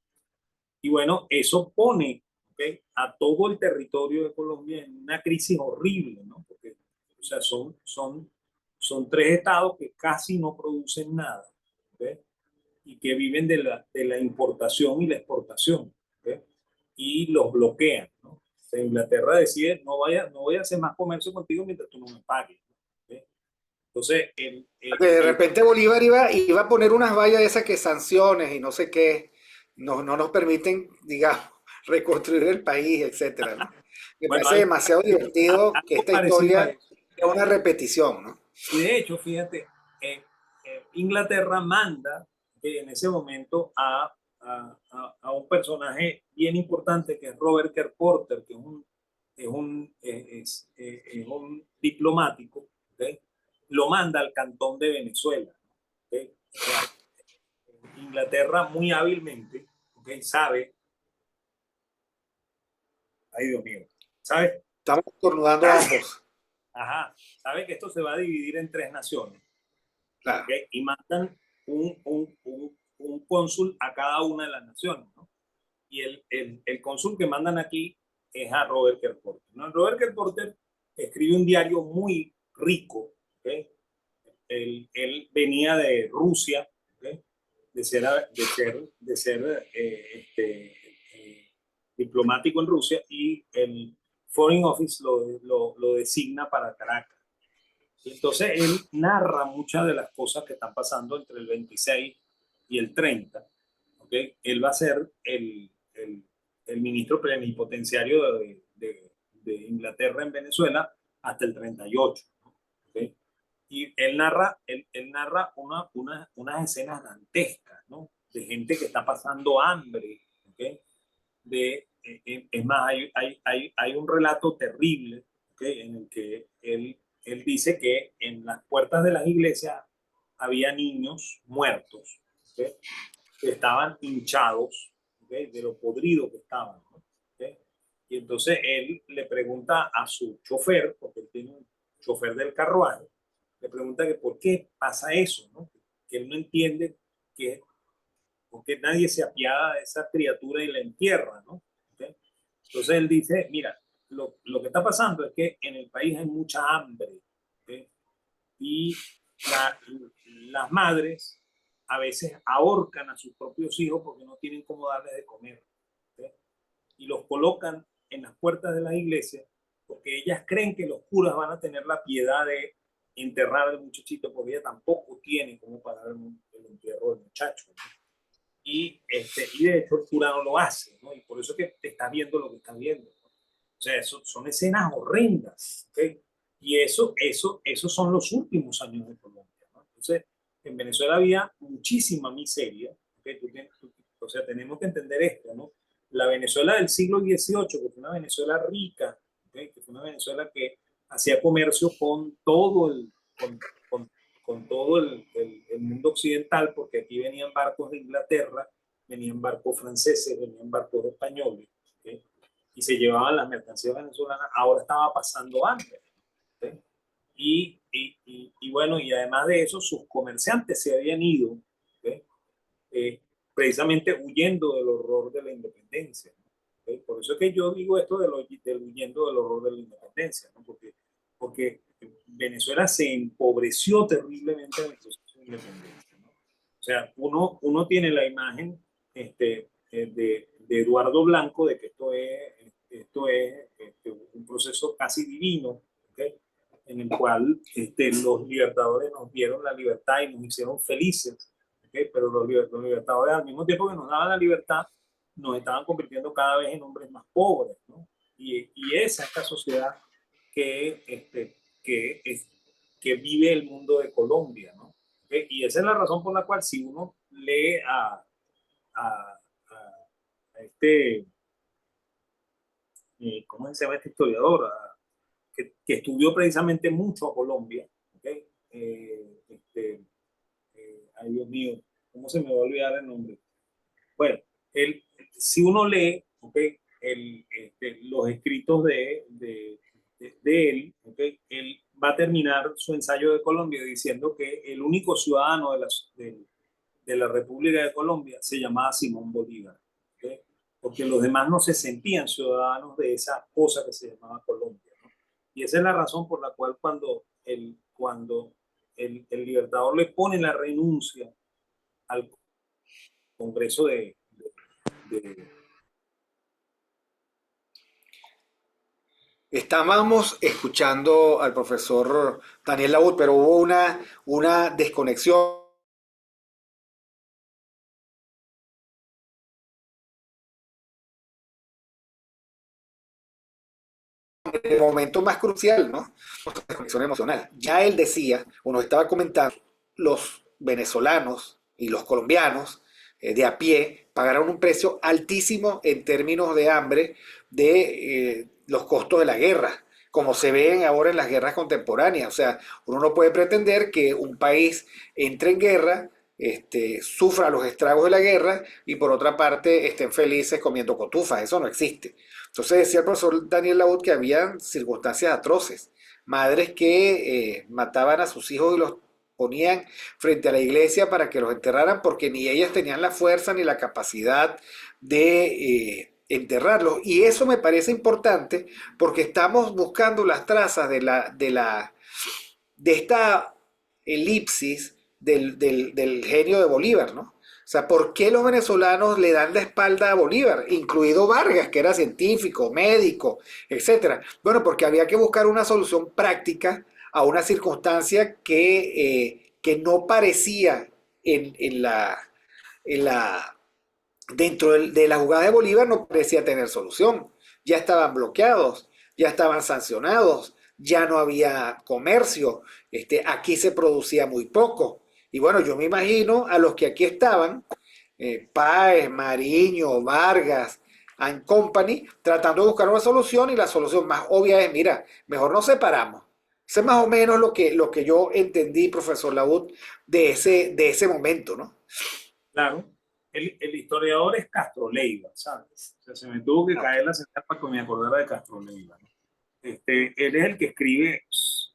Y bueno, eso pone, ¿okay? A todo el territorio de Colombia en una crisis horrible, ¿no? Porque, o sea, son tres estados que casi no producen nada, ¿okay? Y que viven de la importación y la exportación, ¿okay? Y los bloquean, ¿no? O sea, Inglaterra decide, no voy a hacer más comercio contigo mientras tú no me pagues. ¿Okay? Entonces, De repente Bolívar iba a poner unas vallas esas que sanciones y no sé qué, no nos permiten, digamos, reconstruir el país, etcétera, ¿no? Me bueno, parece demasiado divertido que algo esta parecido a historia eso. sea una repetición, ¿no? Y de hecho, fíjate, Inglaterra manda en ese momento a un personaje bien importante que es Robert Kerr Porter, que es un diplomático, ¿okay? Lo manda al Cantón de Venezuela. ¿Okay? O sea, Inglaterra muy hábilmente, ¿okay? Sabe, ay Dios mío, sabe, Estamos estornudando ambos, ajá, sabe que esto se va a dividir en tres naciones. claro. ¿Okay? Y mandan un cónsul a cada una de las naciones, ¿no? Y el cónsul que mandan aquí es a Robert Kerr Porter, ¿no? Robert Kerr Porter escribe un diario muy rico, ¿okay? Él venía de Rusia, ¿okay? De ser diplomático en Rusia y el Foreign Office lo designa para Caracas. Y entonces él narra muchas de las cosas que están pasando entre el 26 y el 30. ¿Okay? Él va a ser el ministro plenipotenciario de Inglaterra en Venezuela hasta el 38. ¿Okay? Y él narra unas escenas dantescas, ¿no? De gente que está pasando hambre. ¿Okay? Es más, hay un relato terrible, ¿okay? En el que él dice que en las puertas de las iglesias había niños muertos, ¿okay? Que estaban hinchados, ¿okay? De lo podrido que estaban, ¿no? ¿Okay? Y entonces él le pregunta a su chofer, porque él tiene un chofer del carruaje, le pregunta que por qué pasa eso, ¿no? Que él no entiende que porque nadie se apiada de esa criatura y la entierra, ¿no? ¿Okay? Entonces él dice, mira, lo que está pasando es que en el país hay mucha hambre, ¿okay? Y la, las madres a veces ahorcan a sus propios hijos porque no tienen cómo darles de comer, ¿okay? Y los colocan en las puertas de las iglesias porque ellas creen que los curas van a tener la piedad de enterrar al muchachito porque ella tampoco tiene cómo pagar el entierro del muchacho, ¿no? Y de hecho el cura no lo hace, ¿no? Y por eso es que te está viendo lo que está viendo, ¿no? sea, eso son escenas horrendas, ¿ok? Y esos son los últimos años de Colombia, ¿no? Entonces, en Venezuela había muchísima miseria, ¿ok? O sea, tenemos que entender esto, ¿no? La Venezuela del siglo XVIII, que fue una Venezuela rica, ¿ok? Que fue una Venezuela que hacía comercio con todo con, con todo el mundo occidental, porque aquí venían barcos de Inglaterra, venían barcos franceses, venían barcos españoles, ¿okay? Y se llevaban las mercancías venezolanas, ahora estaba pasando hambre, ¿okay? Y bueno, y además de eso, sus comerciantes se habían ido, ¿okay? eh, precisamente huyendo del horror de la independencia, ¿no? ¿Okay? Por eso es que yo digo esto del huyendo del horror de la independencia, ¿no? Porque Venezuela se empobreció terriblemente en el proceso de independencia, ¿no? O sea, uno tiene la imagen de Eduardo Blanco de que esto es un proceso casi divino, ¿okay? En el cual los libertadores nos dieron la libertad y nos hicieron felices, ¿okay? Pero los libertadores, al mismo tiempo que nos daban la libertad, nos estaban convirtiendo cada vez en hombres más pobres, ¿no? Y esa es la sociedad que, que vive el mundo de Colombia, ¿no? ¿Okay? Y esa es la razón por la cual si uno lee a ¿cómo se llama este historiador? Que estudió precisamente mucho a Colombia, ¿okay? Ay Dios mío, ¿cómo se me va a olvidar el nombre? Bueno, si uno lee, ¿okay? Los escritos de él, ¿okay? Él va a terminar su ensayo de Colombia diciendo que el único ciudadano de la República de Colombia se llamaba Simón Bolívar, ¿okay? Porque los demás no se sentían ciudadanos de esa cosa que se llamaba Colombia, ¿no? Y esa es la razón por la cual cuando el Libertador le pone la renuncia al Congreso de Estábamos escuchando al profesor Daniel Laud, pero hubo una desconexión en el momento más crucial, ¿no? Desconexión emocional. Ya él decía, o nos estaba comentando, los venezolanos y los colombianos de a pie pagaron un precio altísimo en términos de hambre de los costos de la guerra, como se ven ahora en las guerras contemporáneas. O sea, uno no puede pretender que un país entre en guerra, sufra los estragos de la guerra y por otra parte estén felices comiendo cotufas. Eso no existe. Entonces decía el profesor Daniel Laud que había circunstancias atroces, madres que mataban a sus hijos y los ponían frente a la iglesia para que los enterraran porque ni ellas tenían la fuerza ni la capacidad de enterrarlos. Y eso me parece importante porque estamos buscando las trazas de esta elipsis del genio de Bolívar, ¿no? O sea, ¿por qué los venezolanos le dan la espalda a Bolívar, incluido Vargas, que era científico, médico, etcétera? Bueno, porque había que buscar una solución práctica a una circunstancia que no parecía en la, dentro de la jugada de Bolívar, no parecía tener solución. Ya estaban bloqueados, ya estaban sancionados, ya no había comercio, aquí se producía muy poco. Y bueno, yo me imagino a los que aquí estaban, Páez, Mariño, Vargas, and Company, tratando de buscar una solución y la solución más obvia es, mira, mejor nos separamos. Eso es más o menos lo que yo entendí, profesor Laud, de ese momento, ¿no? claro, el historiador es Castro Leiva, ¿sabes? O sea, se me tuvo que Ok. caer la señal para que me acordara de Castro Leiva, ¿no? Él es el que escribe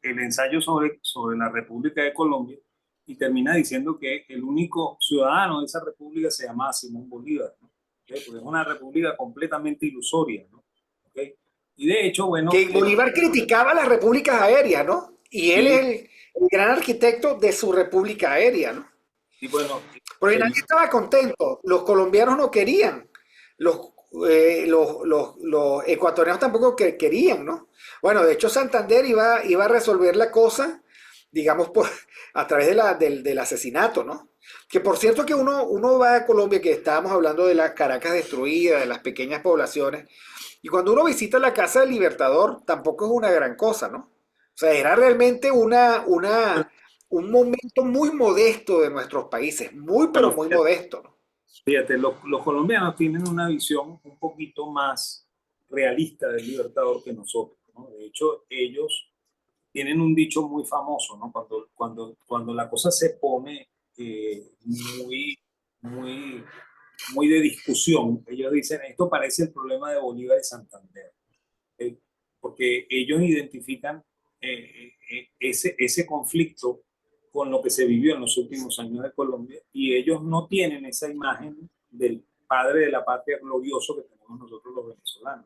el ensayo sobre la República de Colombia y termina diciendo que el único ciudadano de esa república se llamaba Simón Bolívar, ¿no? ¿Okay? Porque es una república completamente ilusoria, ¿no? ¿Okay? Y de hecho, bueno, Que Bolívar criticaba las repúblicas aéreas, ¿no? Y él es sí, el gran arquitecto de su república aérea, ¿no? y bueno, Porque nadie el, estaba contento. Los colombianos no querían. Los, los ecuatorianos tampoco querían, ¿no? Bueno, de hecho Santander iba a resolver la cosa, digamos, a través del asesinato, ¿no? Que por cierto que uno va a Colombia, que estábamos hablando de las Caracas destruidas, de las pequeñas poblaciones, Y cuando uno visita la casa del Libertador, tampoco es una gran cosa, ¿no? O sea, era realmente un momento muy modesto de nuestros países, muy, pero Bueno, muy modesto, ¿no? fíjate, los colombianos tienen una visión un poquito más realista del Libertador que nosotros, ¿no? De hecho, ellos tienen un dicho muy famoso, ¿no? Cuando la cosa se pone muy, muy, muy de discusión, ellos dicen, esto parece el problema de Bolívar y Santander, ¿eh? Porque ellos identifican ese conflicto con lo que se vivió en los últimos años de Colombia y ellos no tienen esa imagen del padre de la patria glorioso que tenemos nosotros los venezolanos.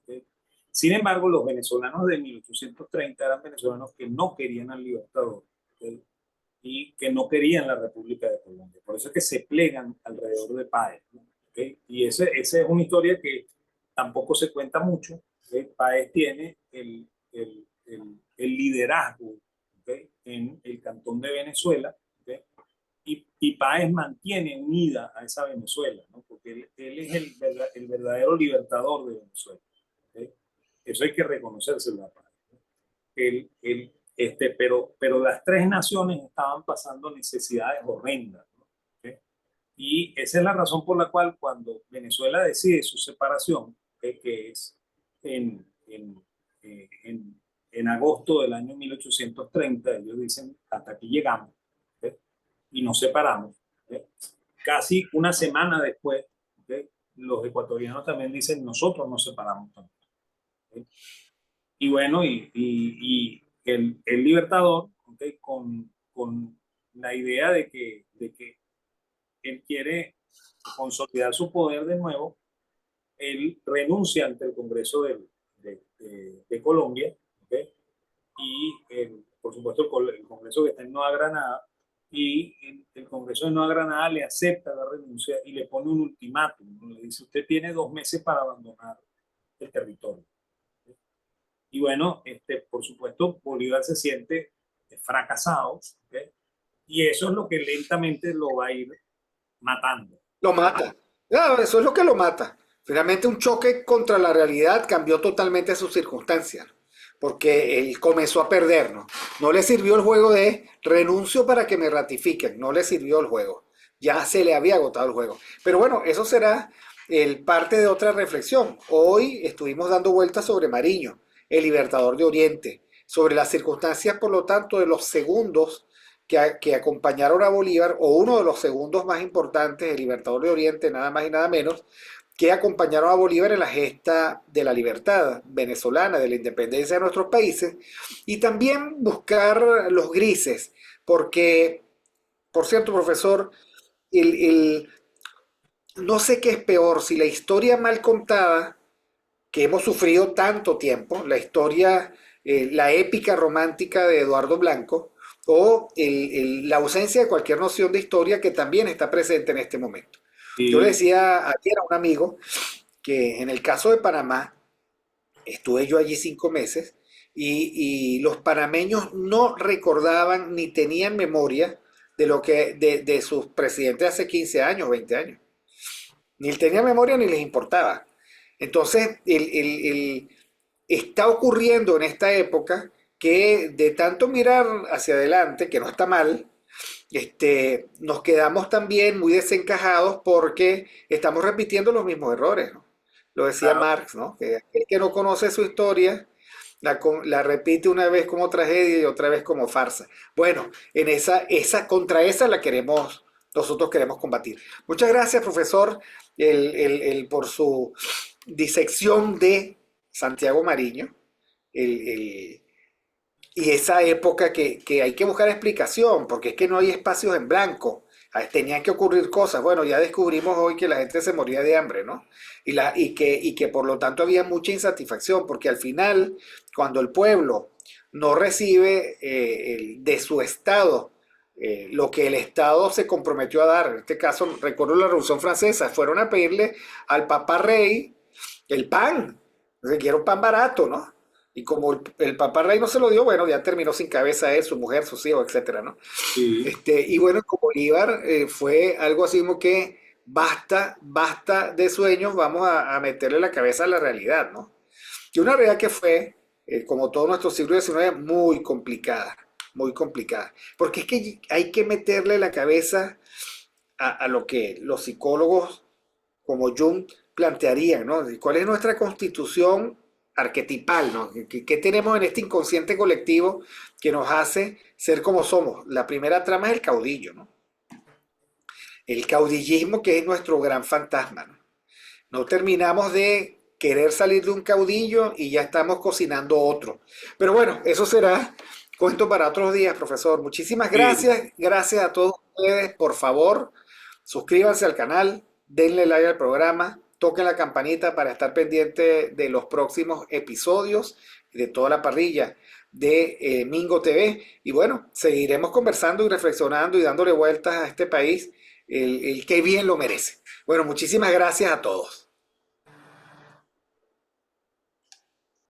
¿Sí? Sin embargo, los venezolanos de 1830 eran venezolanos que no querían al Libertador, ¿sí? Y que no querían la República de Colombia. Por eso es que se plegan alrededor de Páez, ¿no? ¿Sí? Y esa es una historia que tampoco se cuenta mucho. ¿Sí? Páez tiene el liderazgo, ¿sí? En el cantón de Venezuela, ¿sí? Y Páez mantiene unida a esa Venezuela, ¿no? Porque él es el verdadero libertador de Venezuela. ¿Sí? Eso hay que reconocérselo a Páez. Pero las tres naciones estaban pasando necesidades horrendas, ¿no? ¿Sí? Y esa es la razón por la cual cuando Venezuela decide su separación, que es en, en, en agosto del año 1830, ellos dicen, hasta aquí llegamos, ¿sí? Y nos separamos. ¿Sí? Casi una semana después, ¿sí? Los ecuatorianos también dicen, nosotros nos separamos también. ¿Sí? Y bueno, y el Libertador, ¿okay? Con la idea de que él quiere consolidar su poder de nuevo, él renuncia ante el Congreso de Colombia, ¿okay? Y por supuesto el Congreso que está en Nueva Granada, y el Congreso de Nueva Granada le acepta la renuncia y le pone un ultimátum, ¿no? Le dice, usted tiene 2 meses para abandonar el territorio. Y bueno, por supuesto, Bolívar se siente fracasado, ¿okay? Y eso es lo que lentamente lo va a ir matando. Lo mata. Claro, eso es lo que lo mata. Finalmente un choque contra la realidad cambió totalmente sus circunstancias, porque él comenzó a perder, ¿no? No le sirvió el juego de renuncio para que me ratifiquen, no le sirvió el juego. Ya se le había agotado el juego. Pero bueno, eso será el parte de otra reflexión. Hoy estuvimos dando vueltas sobre Mariño, el libertador de Oriente, sobre las circunstancias, por lo tanto, de los segundos que acompañaron a Bolívar, o uno de los segundos más importantes, el Libertador de Oriente, nada más y nada menos, que acompañaron a Bolívar en la gesta de la libertad venezolana, de la independencia de nuestros países, y también buscar los grises, porque, por cierto, profesor, el, no sé qué es peor, si la historia mal contada, que hemos sufrido tanto tiempo, la historia, la épica romántica de Eduardo Blanco, o la ausencia de cualquier noción de historia que también está presente en este momento. Yo le Y, decía ayer a un amigo que en el caso de Panamá, estuve yo allí 5 meses y los panameños no recordaban ni tenían memoria de sus presidentes hace 15 años, 20 años. Ni tenían memoria ni les importaba. Entonces, está ocurriendo en esta época que de tanto mirar hacia adelante, que no está mal, nos quedamos también muy desencajados porque estamos repitiendo los mismos errores, ¿no? Lo decía claro, Marx, ¿no? Que aquel que no conoce su historia la repite una vez como tragedia y otra vez como farsa. Bueno, contra esa nosotros queremos combatir. Muchas gracias, profesor, por su disección de Santiago Mariño. el, el- y esa época que hay que buscar explicación, porque es que no hay espacios en blanco. Tenían que ocurrir cosas. Bueno, ya descubrimos hoy que la gente se moría de hambre, ¿no? Y que por lo tanto había mucha insatisfacción, porque al final, cuando el pueblo no recibe de su Estado lo que el Estado se comprometió a dar, en este caso, recuerdo la Revolución Francesa, fueron a pedirle al Papa Rey el pan, que quiero pan barato, ¿no? Y como el papá rey no se lo dio, bueno, ya terminó sin cabeza él, su mujer, sus hijos, etcétera, ¿no? sí, Y bueno, con Bolívar fue algo así como que basta de sueños, vamos a meterle la cabeza a la realidad, ¿no? Y una realidad que fue, como todo nuestro siglo XIX, muy complicada, porque es que hay que meterle la cabeza a lo que los psicólogos como Jung plantearían, ¿no? ¿Cuál es nuestra constitución arquetipal, ¿no? ¿Qué tenemos en este inconsciente colectivo que nos hace ser como somos? La primera trama es el caudillo, ¿no? El caudillismo que es nuestro gran fantasma, ¿no? No terminamos de querer salir de un caudillo y ya estamos cocinando otro. Pero bueno, eso será cuento para otros días, profesor. Muchísimas Sí, gracias. Gracias a todos ustedes. Por favor, suscríbanse al canal, denle like al programa, toquen la campanita para estar pendiente de los próximos episodios y de toda la parrilla de Mingo TV. Y bueno, seguiremos conversando y reflexionando y dándole vueltas a este país, el que bien lo merece. Bueno, muchísimas gracias a todos.